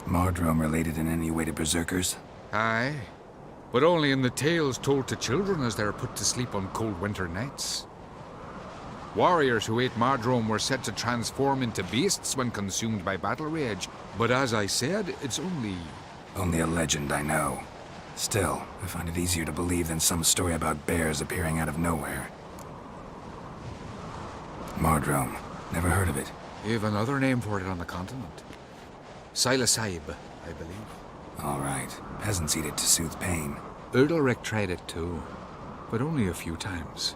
Mardrome related in any way to berserkers? Aye. But only in the tales told to children as they're put to sleep on cold winter nights. Warriors who ate Mardrome were said to transform into beasts when consumed by battle rage. But as I said, it's only... Only a legend, I know. Still, I find it easier to believe than some story about bears appearing out of nowhere. Mardrome. Never heard of it. You have another name for it on the continent. Silasib, I believe. All right. Peasants eat it to soothe pain. Udalric tried it too, but only a few times.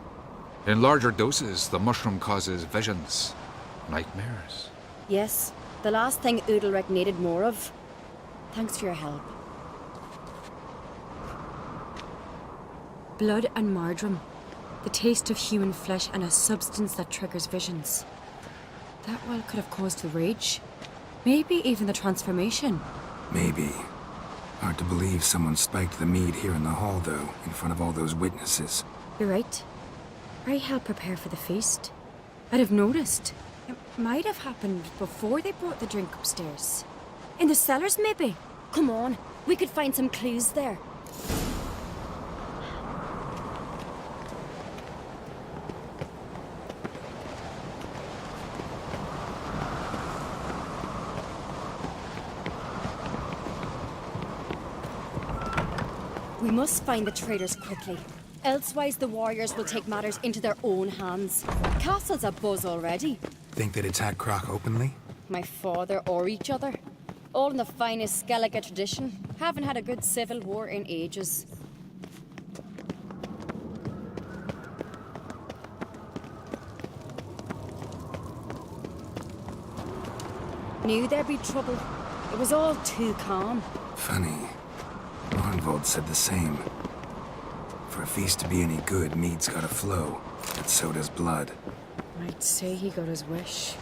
In larger doses, the mushroom causes visions, nightmares. Yes, the last thing Udalric needed more of. Thanks for your help. Blood and Mardrome. The taste of human flesh and a substance that triggers visions. That well could have caused the rage. Maybe even the transformation. Maybe. Hard to believe someone spiked the mead here in the hall, though, in front of all those witnesses. You're right. I helped prepare for the feast. I'd have noticed. It might have happened before they brought the drink upstairs. In the cellars, maybe? Come on, we could find some clues there. We must find the traitors quickly. Elsewise, the warriors will take matters into their own hands. Castle's abuzz already. Think they'd attack Croc openly? My father or each other. All in the finest Skellige tradition. Haven't had a good civil war in ages. Knew there'd be trouble. It was all too calm. Funny. Arnvold said the same. For a feast to be any good, mead's gotta flow, but so does blood. I'd say he got his wish.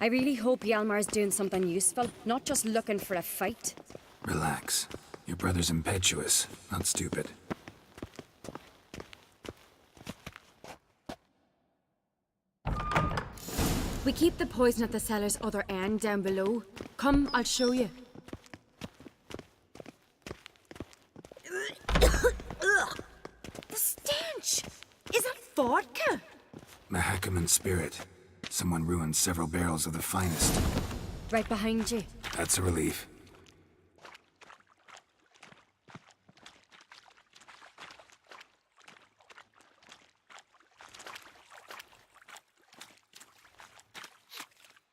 I really hope Hjalmar's doing something useful, not just looking for a fight. Relax. Your brother's impetuous, not stupid. We keep the poison at the cellar's other end down below. Come, I'll show you. The stench! Is that vodka? Mahakaman spirit. Someone ruined several barrels of the finest. Right behind you. That's a relief.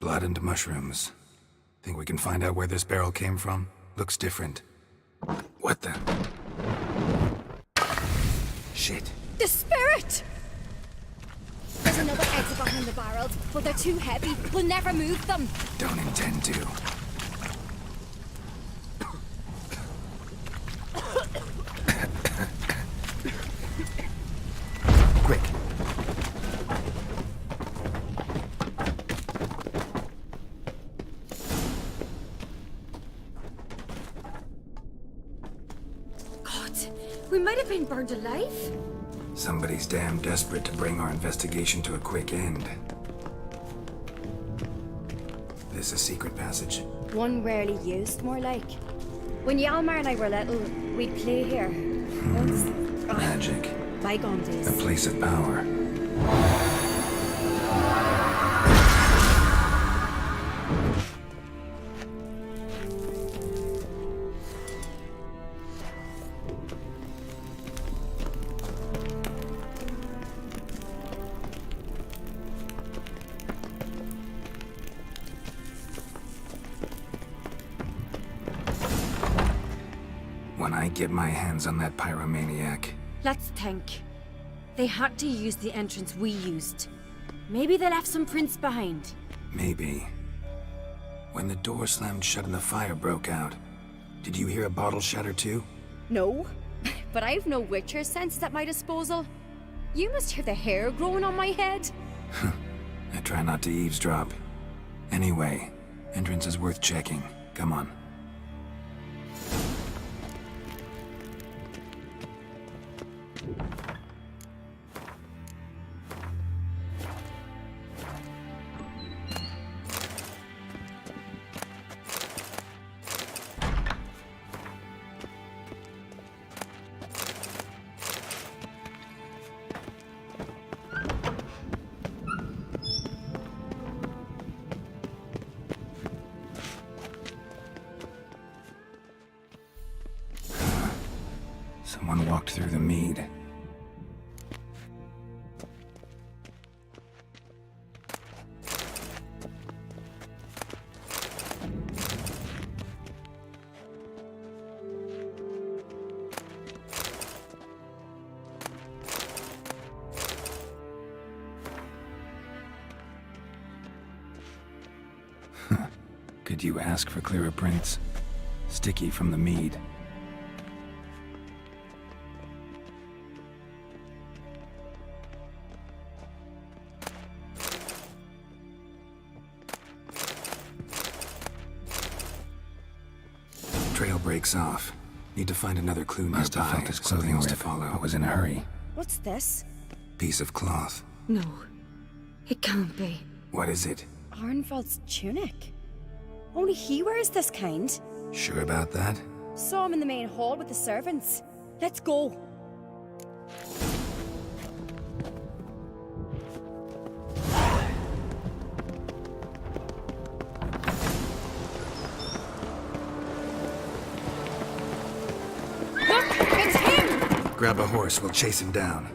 Blood and mushrooms. Think we can find out where this barrel came from? Looks different. What the? Shit. The spirit! There's another exit behind the barrels, but they're too heavy. We'll never move them. Don't intend to. Quick. God, we might have been burned alive. Somebody's damn desperate to bring our investigation to a quick end. This a secret passage? One rarely used, more like. When Hjalmar and I were little, we'd play here. Once... Magic. Bygone days. A place of power. When I get my hands on that pyromaniac. Let's think. They had to use the entrance we used. Maybe they left some prints behind. Maybe. When the door slammed shut and the fire broke out, did you hear a bottle shatter too? No. But I've no witcher senses at my disposal. You must hear the hair growing on my head. I try not to eavesdrop. Anyway, entrance is worth checking. Come on. Someone walked through the mead. Could you ask for clearer prints? Sticky from the mead. Trail breaks off. Need to find another clue nearby. Must have felt his clothing to follow. I was in a hurry. What's this? Piece of cloth. No. It can't be. What is it? Arnvald's tunic. Only he wears this kind. Sure about that? Saw him in the main hall with the servants. Let's go. Look! It's him! Grab a horse, we'll chase him down.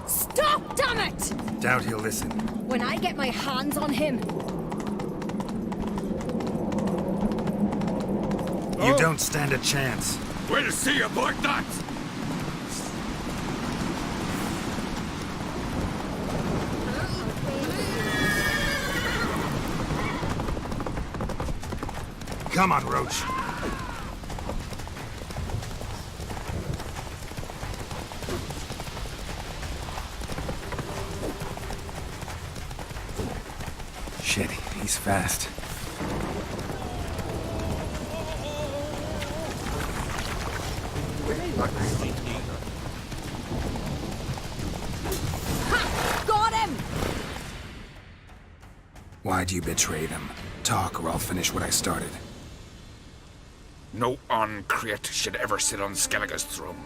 Stop, damn it! Doubt he'll listen. When I get my hands on him... You don't stand a chance. We'll see about that! Come on, Roach. Shit, he's fast. Ha! Got him! Why'd you betray them? Talk, or I'll finish what I started. No Uncreate should ever sit on Skellige's throne.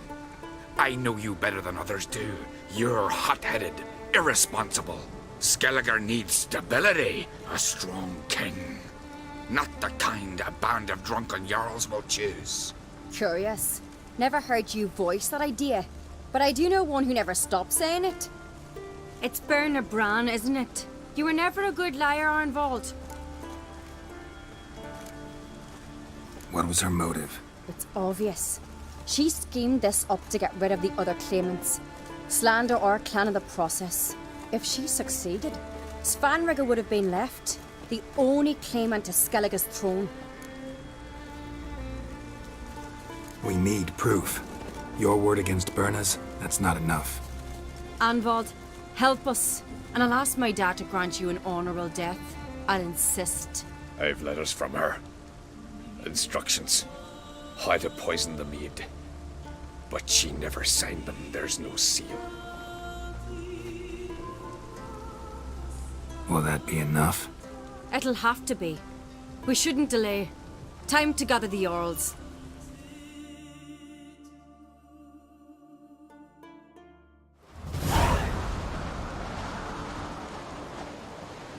I know you better than others do. You're hot-headed, irresponsible. Skellige needs stability, a strong king. Not the kind a band of drunken jarls will choose. Curious. Never heard you voice that idea, but I do know one who never stops saying it. It's Berna Bran, isn't it? You were never a good liar, Arnvald. What was her motive? It's obvious. She schemed this up to get rid of the other claimants. Slander our clan in the process. If she succeeded, Svanrige would have been left, the only claimant to Skellige's throne. We need proof. Your word against Berna's, that's not enough. Arnvald, help us, and I'll ask my dad to grant you an honorable death. I'll insist. I've letters from her. Instructions. How to poison the mead. But she never signed them. There's no seal. Will that be enough? It'll have to be. We shouldn't delay. Time to gather the Jarls.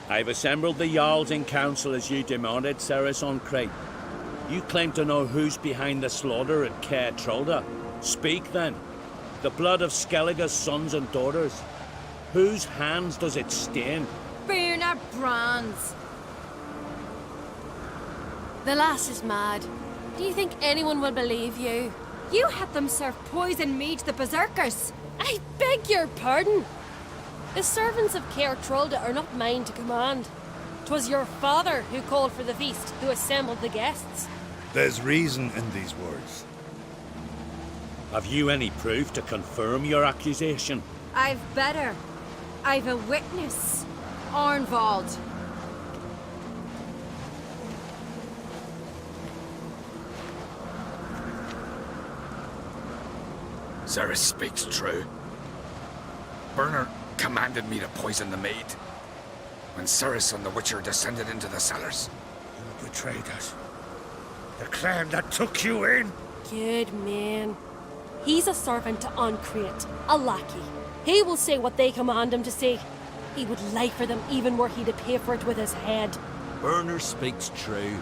I've assembled the Jarls in council as you demanded, Ceres on Crate. You claim to know who's behind the slaughter at Caer Trolda. Speak then. The blood of Skellige's sons and daughters. Whose hands does it stain? Berna Bran's. The lass is mad. Do you think anyone will believe you? You had them serve poison mead to the berserkers. I beg your pardon. The servants of Caer Trolda are not mine to command. 'Twas your father who called for the feast, who assembled the guests. There's reason in these words. Have you any proof to confirm your accusation? I've better. I've a witness. Arnvald. Ceres speaks true. Burner commanded me to poison the maid. When Ceres and the Witcher descended into the cellars. You betrayed us. The clan that took you in. Good man. He's a servant to Ancrete, a lackey. He will say what they command him to say. He would lie for them even were he to pay for it with his head. Burner speaks true.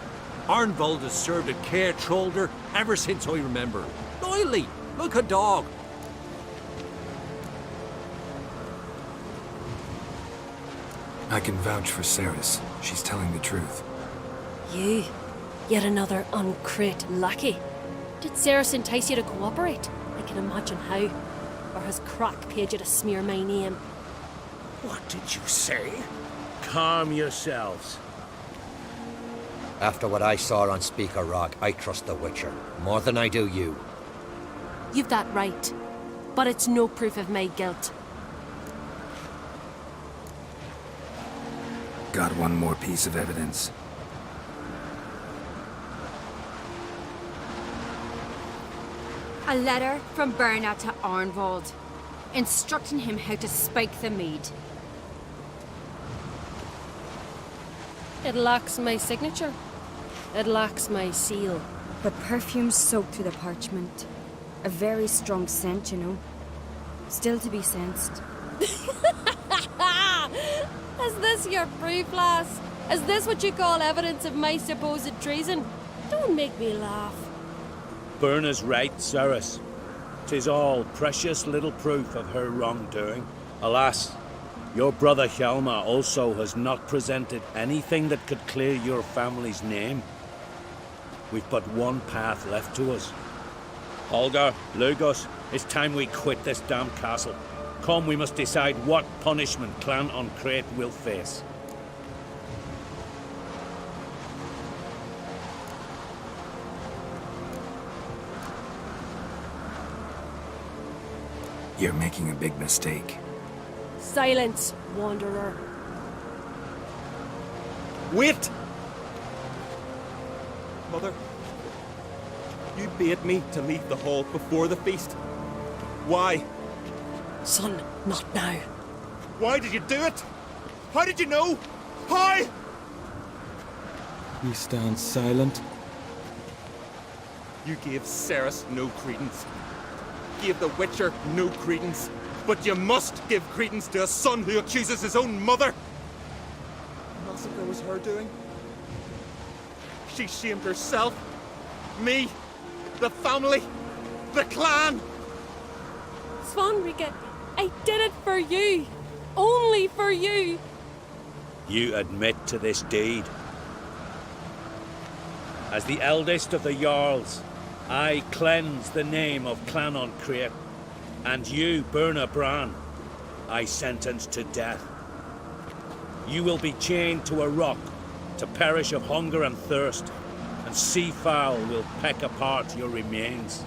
Arnvald has served at Caer Trolder ever since I remember. Loyally, like a dog. I can vouch for Ceres. She's telling the truth. You, yet another Ancrete lackey. Did Ceres entice you to cooperate? I can imagine how. Or has Crack paid you to smear my name? What did you say? Calm yourselves. After what I saw on Speaker Rock, I trust the Witcher more than I do you. You've that right. But it's no proof of my guilt. Got one more piece of evidence. A letter from Berna to Arnvald, instructing him how to spike the mead. It lacks my signature. It lacks my seal. But perfume soaked through the parchment. A very strong scent, you know. Still to be sensed. Is this your proof, lass? Is this what you call evidence of my supposed treason? Don't make me laugh. Burna's right, Ceres. 'Tis all precious little proof of her wrongdoing. Alas, your brother Hjalmar also has not presented anything that could clear your family's name. We've but one path left to us. Holger, Lugos, it's time we quit this damn castle. Come, we must decide what punishment Clan Ancrete will face. You're making a big mistake. Silence, wanderer. Wait! Mother, you bade me to leave the hall before the feast. Why? Son, not now. Why did you do it? How did you know? How? You stand silent. You gave Ceres no credence. Gave the Witcher no credence. But you must give credence to a son who accuses his own mother. The massacre was her doing. She shamed herself, me, the family, the clan. Svanrika, I did it for you. Only for you. You admit to this deed. As the eldest of the Jarls, I cleanse the name of Clan Ancrete, and you, Berna Bran, I sentence to death. You will be chained to a rock to perish of hunger and thirst, and seafowl will peck apart your remains.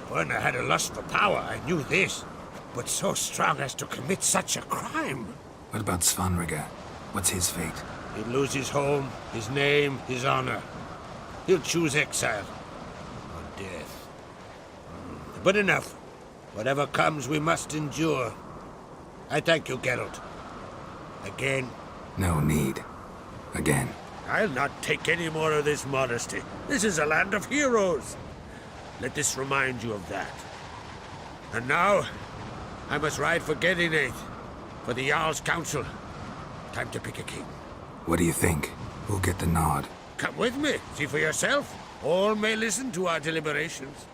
Berna had a lust for power, I knew this. But so strong as to commit such a crime. What about Svanrika? What's his fate? He'll lose his home, his name, his honor. He'll choose exile. Or death. But enough. Whatever comes, we must endure. I thank you, Geralt. Again. No need. Again. I'll not take any more of this modesty. This is a land of heroes. Let this remind you of that. And now, I must ride for Gedinate, for the Jarl's Council. Time to pick a king. What do you think? Who'll get the nod? Come with me, see for yourself. All may listen to our deliberations.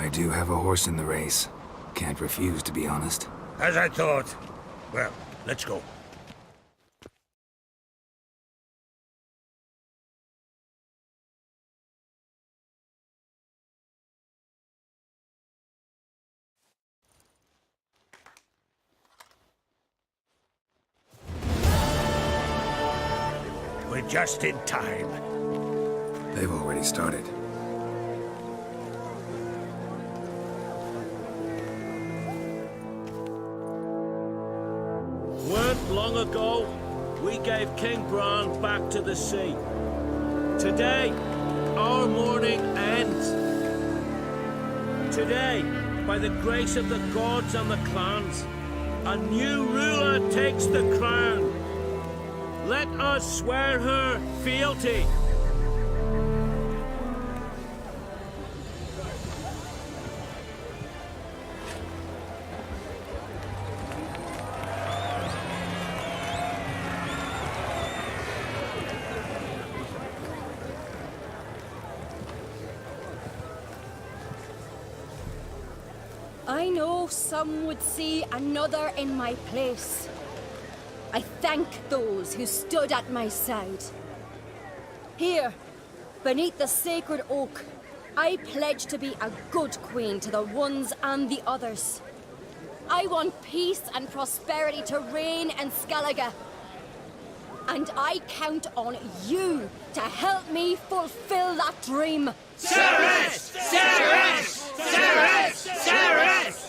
I do have a horse in the race. Can't refuse, to be honest. As I thought. Well, let's go. We're just in time. They've already started. Weren't long ago, we gave King Bran back to the sea. Today, our mourning ends. Today, by the grace of the gods and the clans, a new ruler takes the crown. Let us swear her fealty. I know some would see another in my place. I thank those who stood at my side. Here, beneath the sacred oak, I pledge to be a good queen to the ones and the others. I want peace and prosperity to reign in Skellige. And I count on you to help me fulfill that dream. Cerys! Cerys! Cerys! Cerys!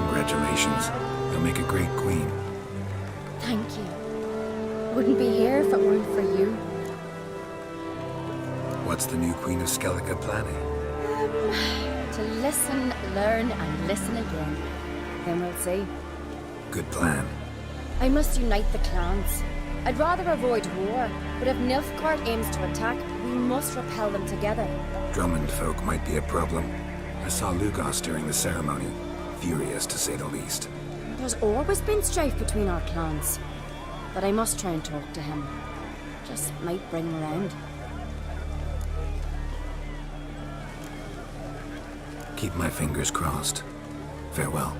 Congratulations. You'll make a great queen. Thank you. Wouldn't be here if it weren't for you. What's the new Queen of Skellige planning? To listen, learn, and listen again. Then we'll see. Good plan. I must unite the clans. I'd rather avoid war, but if Nilfgaard aims to attack, we must repel them together. Drummond folk might be a problem. I saw Lugos during the ceremony. Furious, to say the least. There's always been strife between our clans. But I must try and talk to him. Just might bring him around. Keep my fingers crossed. Farewell.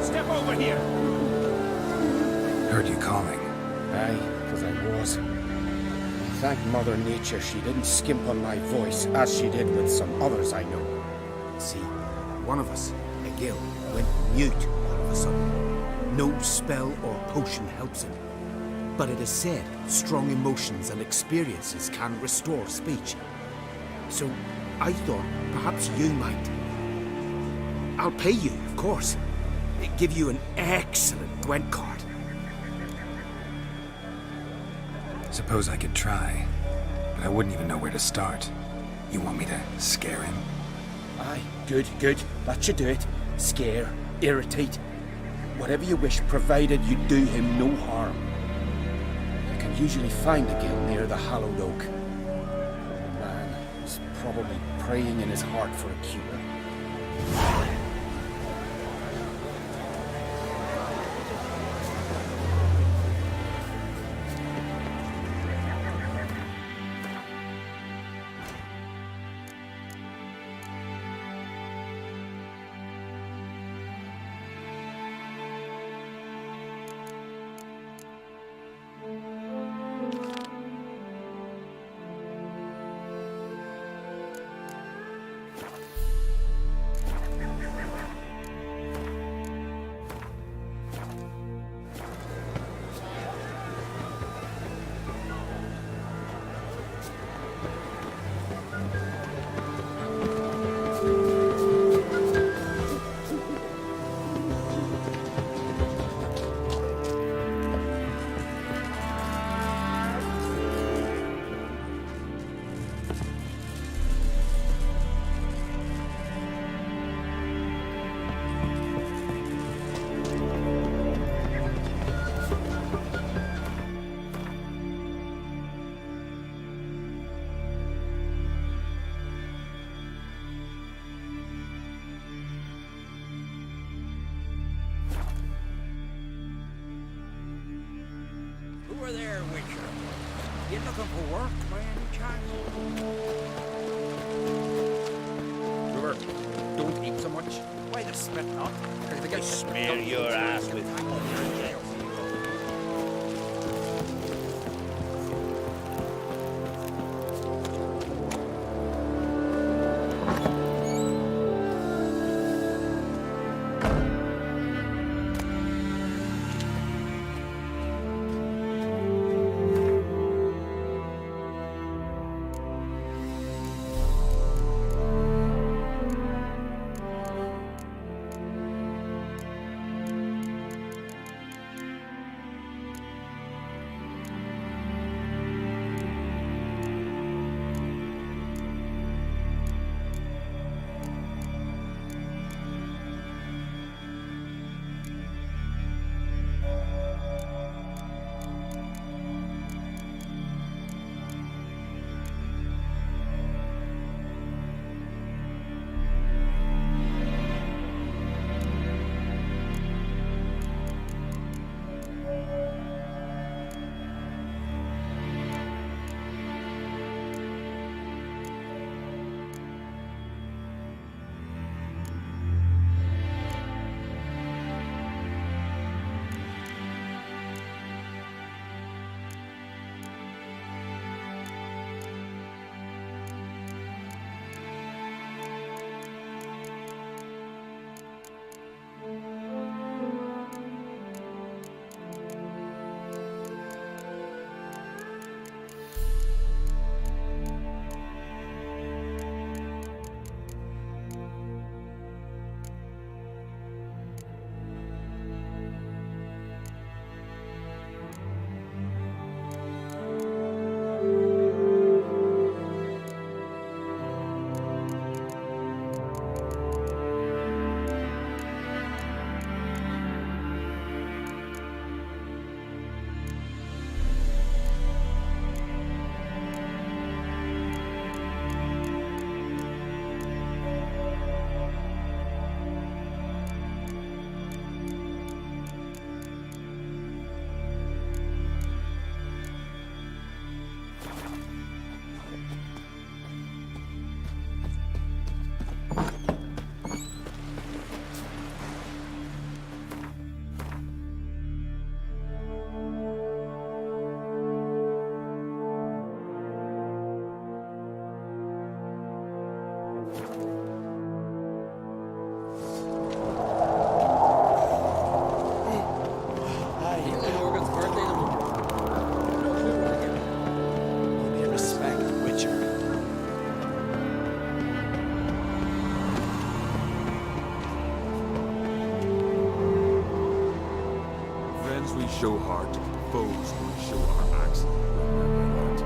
Step over here. heard you calling. Aye, because I was. Thank Mother Nature she didn't skimp on my voice, as she did with some others I know. See, one of us, a gill, went mute all of a sudden. No spell or potion helps him. But it is said strong emotions and experiences can restore speech. So I thought perhaps you might. I'll pay you, of course. Give you an excellent Gwent card. Suppose I could try, but I wouldn't even know where to start. You want me to scare him? Aye, good, good. That should do it. Scare, irritate. Whatever you wish, provided you do him no harm. You can usually find a gill near the hallowed oak. The man is probably praying in his heart for a cure. Over there, Witcher. You looking for work by any chance? Brewer, don't eat so much. Why the spit up? Smear your ass with show heart, foes will show our axe. Remember that.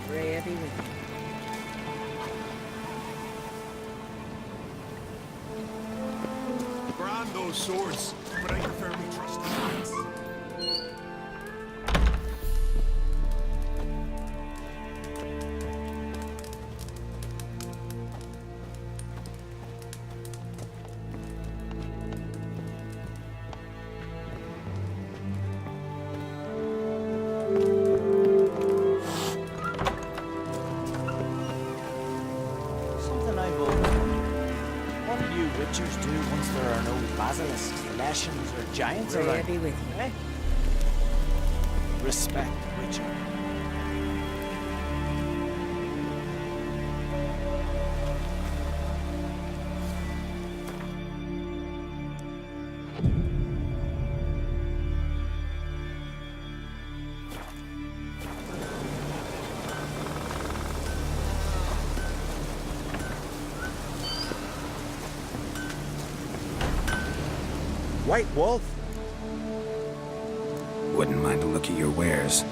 Freya be with you. Brand those swords, but I prefer we trust the axe. Something I've always wondered. What do you witchers do once there are no basilisks, leshens, or giants Freya around? be with you. Eh? Respect, witcher. White Wolf? Wouldn't mind a look at your wares.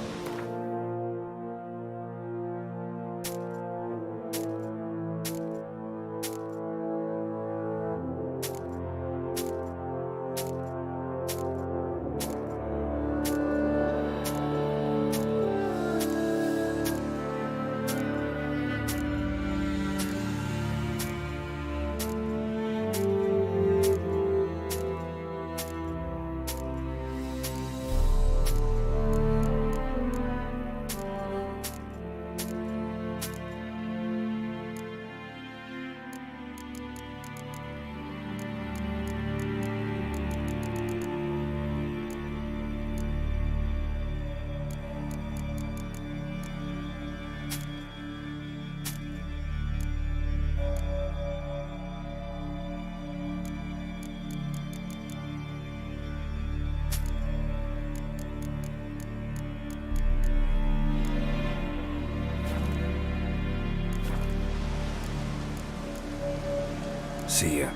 See ya.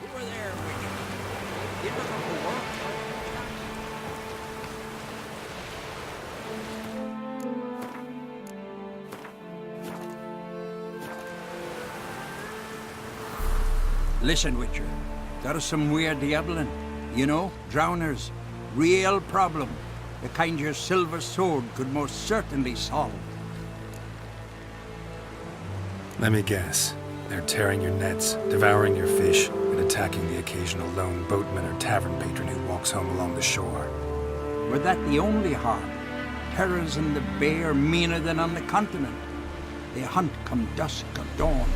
Over there, wicked. Give us a work. Listen, Witcher. There is some weird diabling. You know, drowners. Real problem. The kind your silver sword could most certainly solve. Let me guess. They're tearing your nets, devouring your fish, and attacking the occasional lone boatman or tavern patron who walks home along the shore. Were that the only harm? Terrors in the bay are meaner than on the continent. They hunt come dusk or dawn.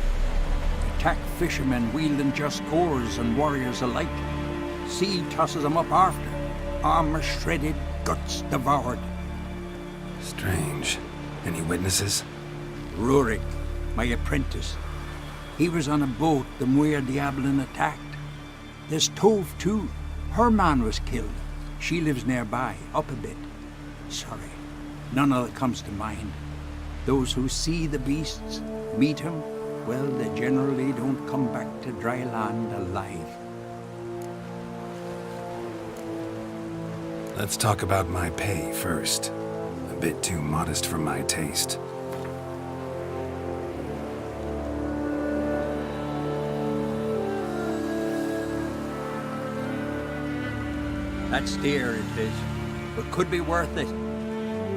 Attack fishermen wielding just oars and warriors alike. Sea tosses them up after. Armor shredded, guts devoured. Strange. Any witnesses? Rurik, my apprentice. He was on a boat the Muir Diablin attacked. There's Tove, too. Her man was killed. She lives nearby, up a bit. Sorry, none of it comes to mind. Those who see the beasts, meet him, well, they generally don't come back to dry land alive. Let's talk about my pay first. A bit too modest for my taste. That's dear, it is, but could be worth it.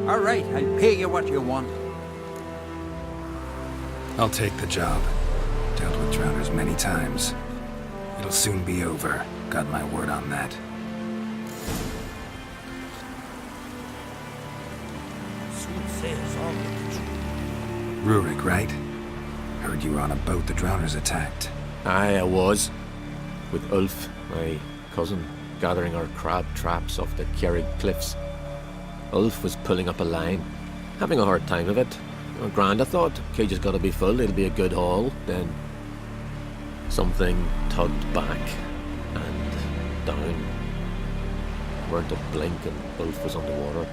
All right, I'll pay you what you want. I'll take the job. Dealt with drowners many times. It'll soon be over. Got my word on that. Rurik, right? Heard you were on a boat the drowners attacked. Aye, I was. With Ulf, my cousin, gathering our crab traps off the Kjerrig cliffs. Ulf was pulling up a line, having a hard time of it. Grand, I thought. Cage has got to be full, it'll be a good haul. Then something tugged back and down. Weren't a blink and Ulf was underwater.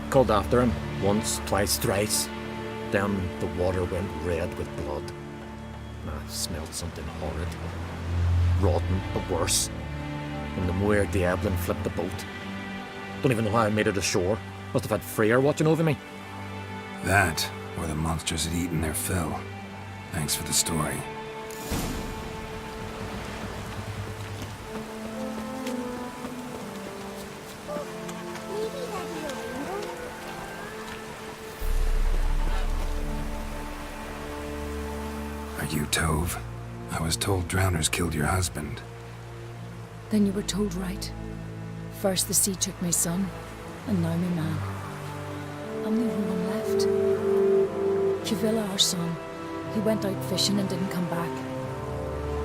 Called after him once, twice, thrice. Then the water went red with blood. I smelled something horrid. Rotten, but worse. And the Muir Diablin flipped the boat. Don't even know how I made it ashore. Must have had Freyr watching over me. That, or the monsters had eaten their fill. Thanks for the story. Are you Tove? I was told drowners killed your husband. Then you were told right. First the sea took my son, and now my man. I'm the only one left. Kivilla, our son, he went out fishing and didn't come back.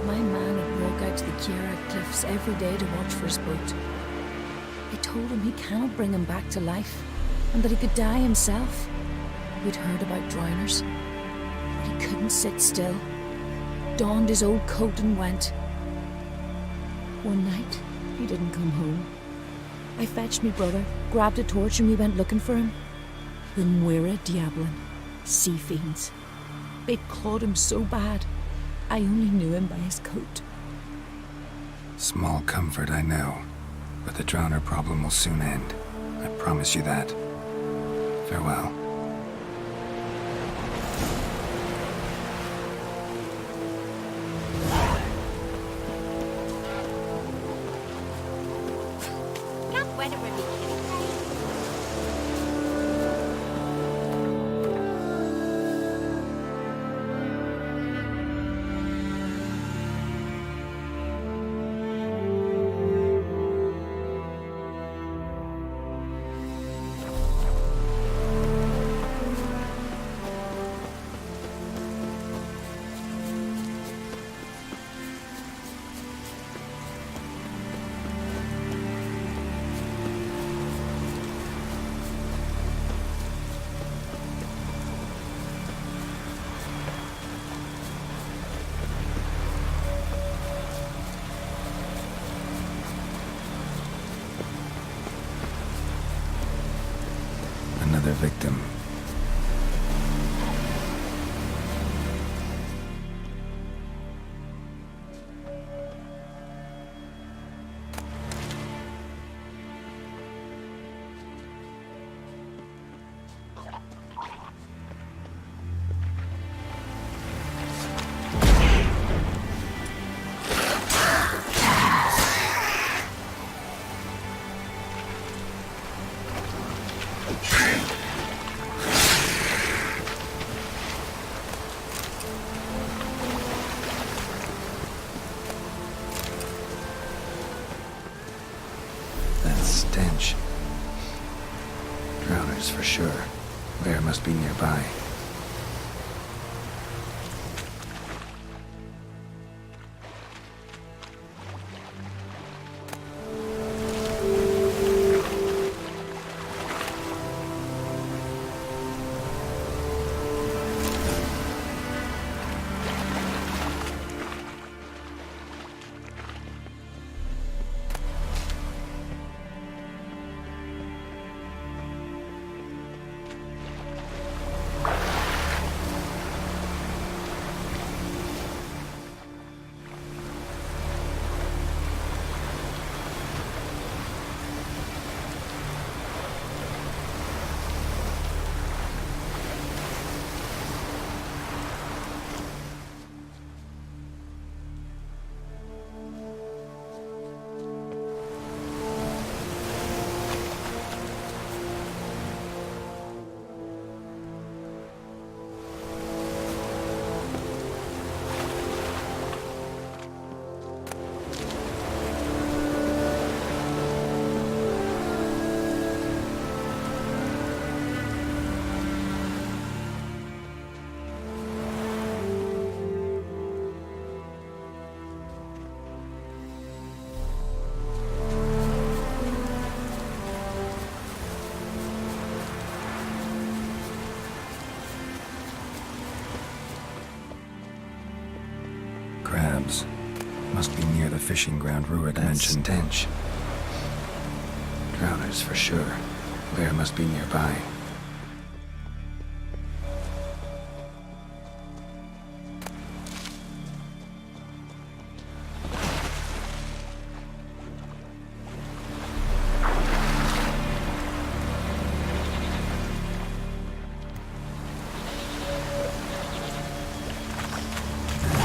My man would walk out to the Kjerrig cliffs every day to watch for his boat. I told him he cannot bring him back to life, and that he could die himself. We'd heard about drowners, but he couldn't sit still. Donned his old coat and went. One night, he didn't come home. I fetched me brother, grabbed a torch, and we went looking for him. The Muira Diablin, sea fiends. They'd clawed him so bad, I only knew him by his coat. Small comfort, I know. But the drowner problem will soon end. I promise you that. Farewell. Another victim. Stench. Drowners for sure. Bear must be nearby. clouds. Must be near the fishing ground Rurik mentioned. Stench. Drowners for sure. Lair must be nearby.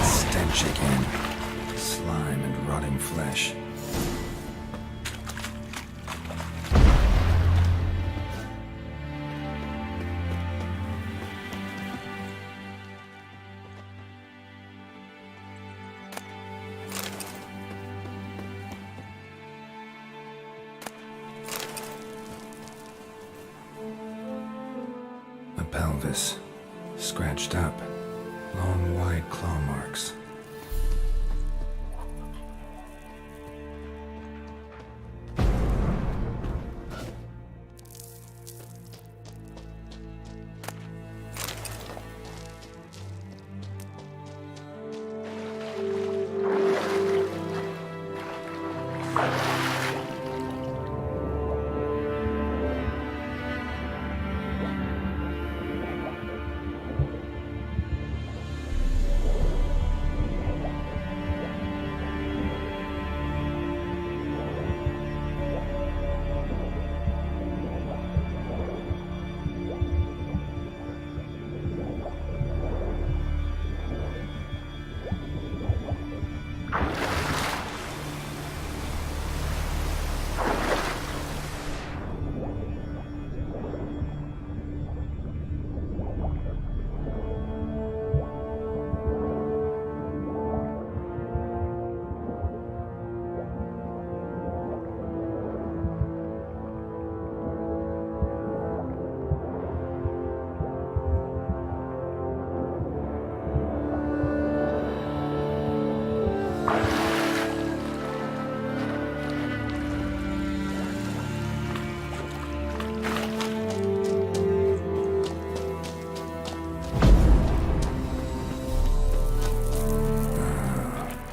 Stench again. Slime and rotting flesh. A pelvis. Scratched up. Long, wide claw marks.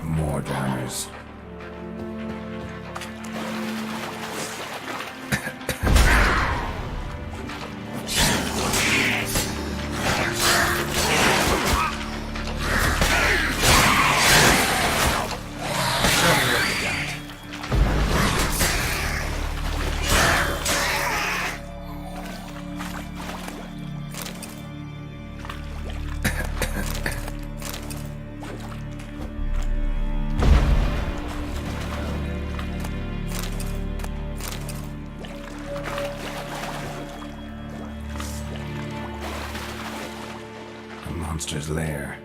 More drowners. Monster's lair,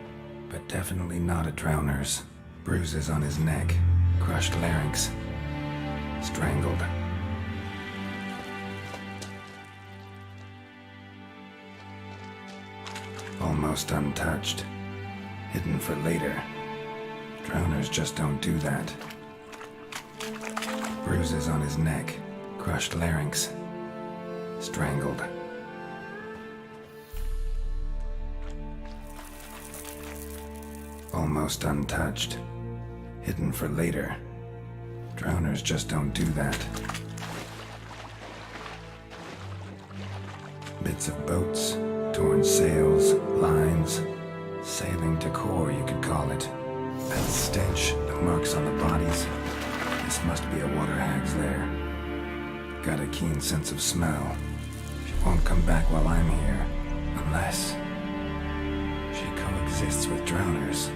but definitely not a drowner's. Bruises on his neck, crushed larynx, strangled. Almost untouched, hidden for later. Drowners just don't do that. Bruises on his neck, crushed larynx, strangled. Almost untouched. Hidden for later. Drowners just don't do that. Bits of boats, torn sails, lines. Sailing decor, you could call it. That stench, the marks on the bodies. This must be a water hag's lair. Got a keen sense of smell. She won't come back while I'm here. Unless she coexists with drowners.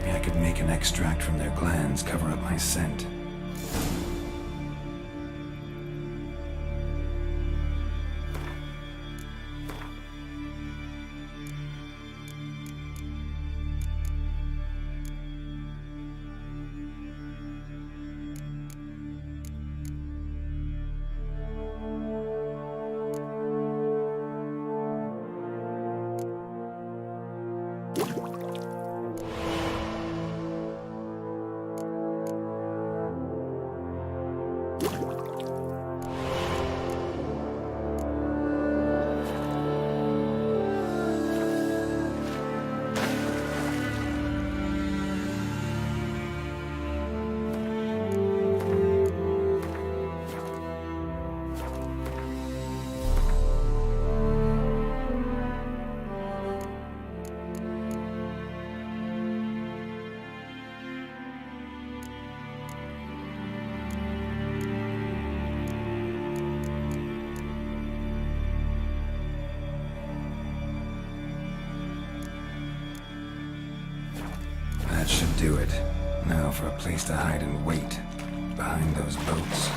Maybe I could make an extract from their glands, cover up my scent. should do it. Now for a place to hide and wait. Behind those boats.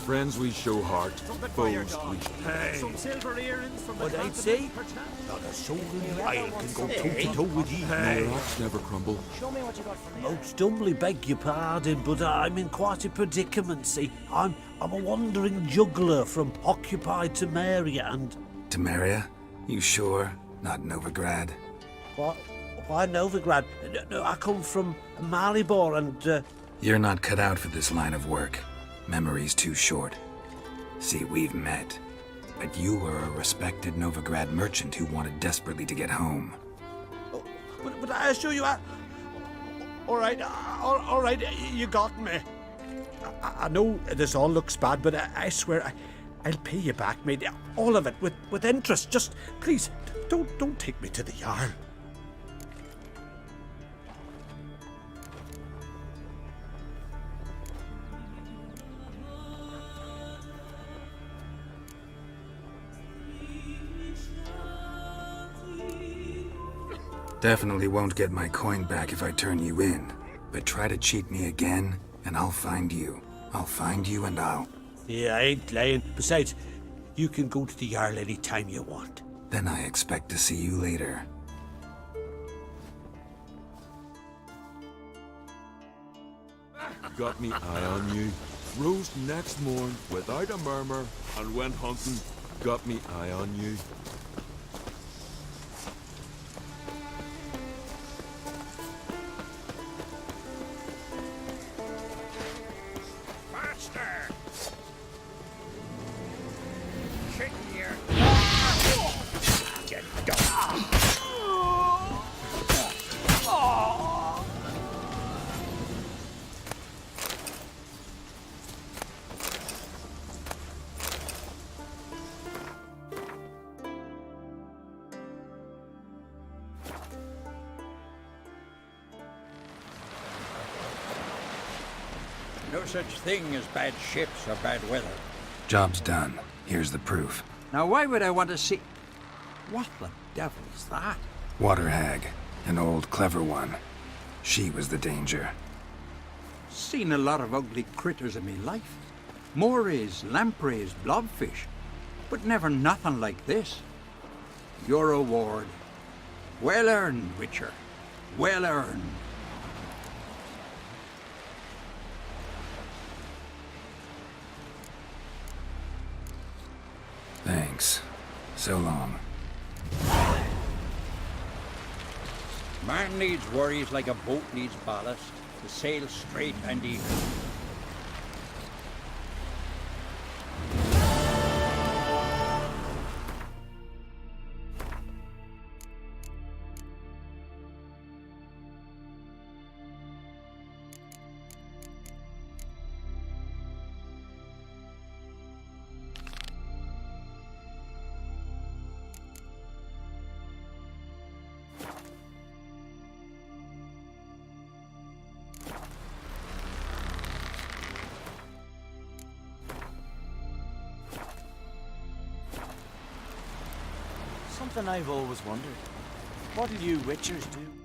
Friends we show heart, foes we... Hey, Some silver earrings from the what I'd say? Not a soul in the isle can go toe-to-toe with ye. Hey. Rocks never crumble. Show me what you got for me. Most humbly beg your pardon, but I'm in quite a predicament, see. I'm a wandering juggler from occupied Temeria and... Temeria? You sure? Not Novigrad? What? Why Novigrad? No, I come from Maribor and... You're not cut out for this line of work. Memory's too short. See, we've met. But you were a respected Novigrad merchant who wanted desperately to get home. But I assure you, all right, you got me. I know this all looks bad, but I swear I'll pay you back, mate. All of it, with interest. Just, please, don't take me to the Jarl. Definitely won't get my coin back if I turn you in. But try to cheat me again, and I'll find you. I'll find you and I'll... Yeah, I ain't lying. Besides, you can go to the Jarl any time you want. Then I expect to see you later. Got me eye on you. Rose next morn without a murmur and went hunting. Got me eye on you. No such thing as bad ships or bad weather. Job's done. Here's the proof. Now, why would I want to see... What the devil's that? Water hag. An old, clever one. She was the danger. Seen a lot of ugly critters in me life. Morays, lampreys, blobfish. But never nothing like this. Your reward. Well earned, Witcher. Well earned. Thanks. So long. Man needs worries like a boat needs ballast to sail straight and even. Something I've always wondered. What do you Witchers do?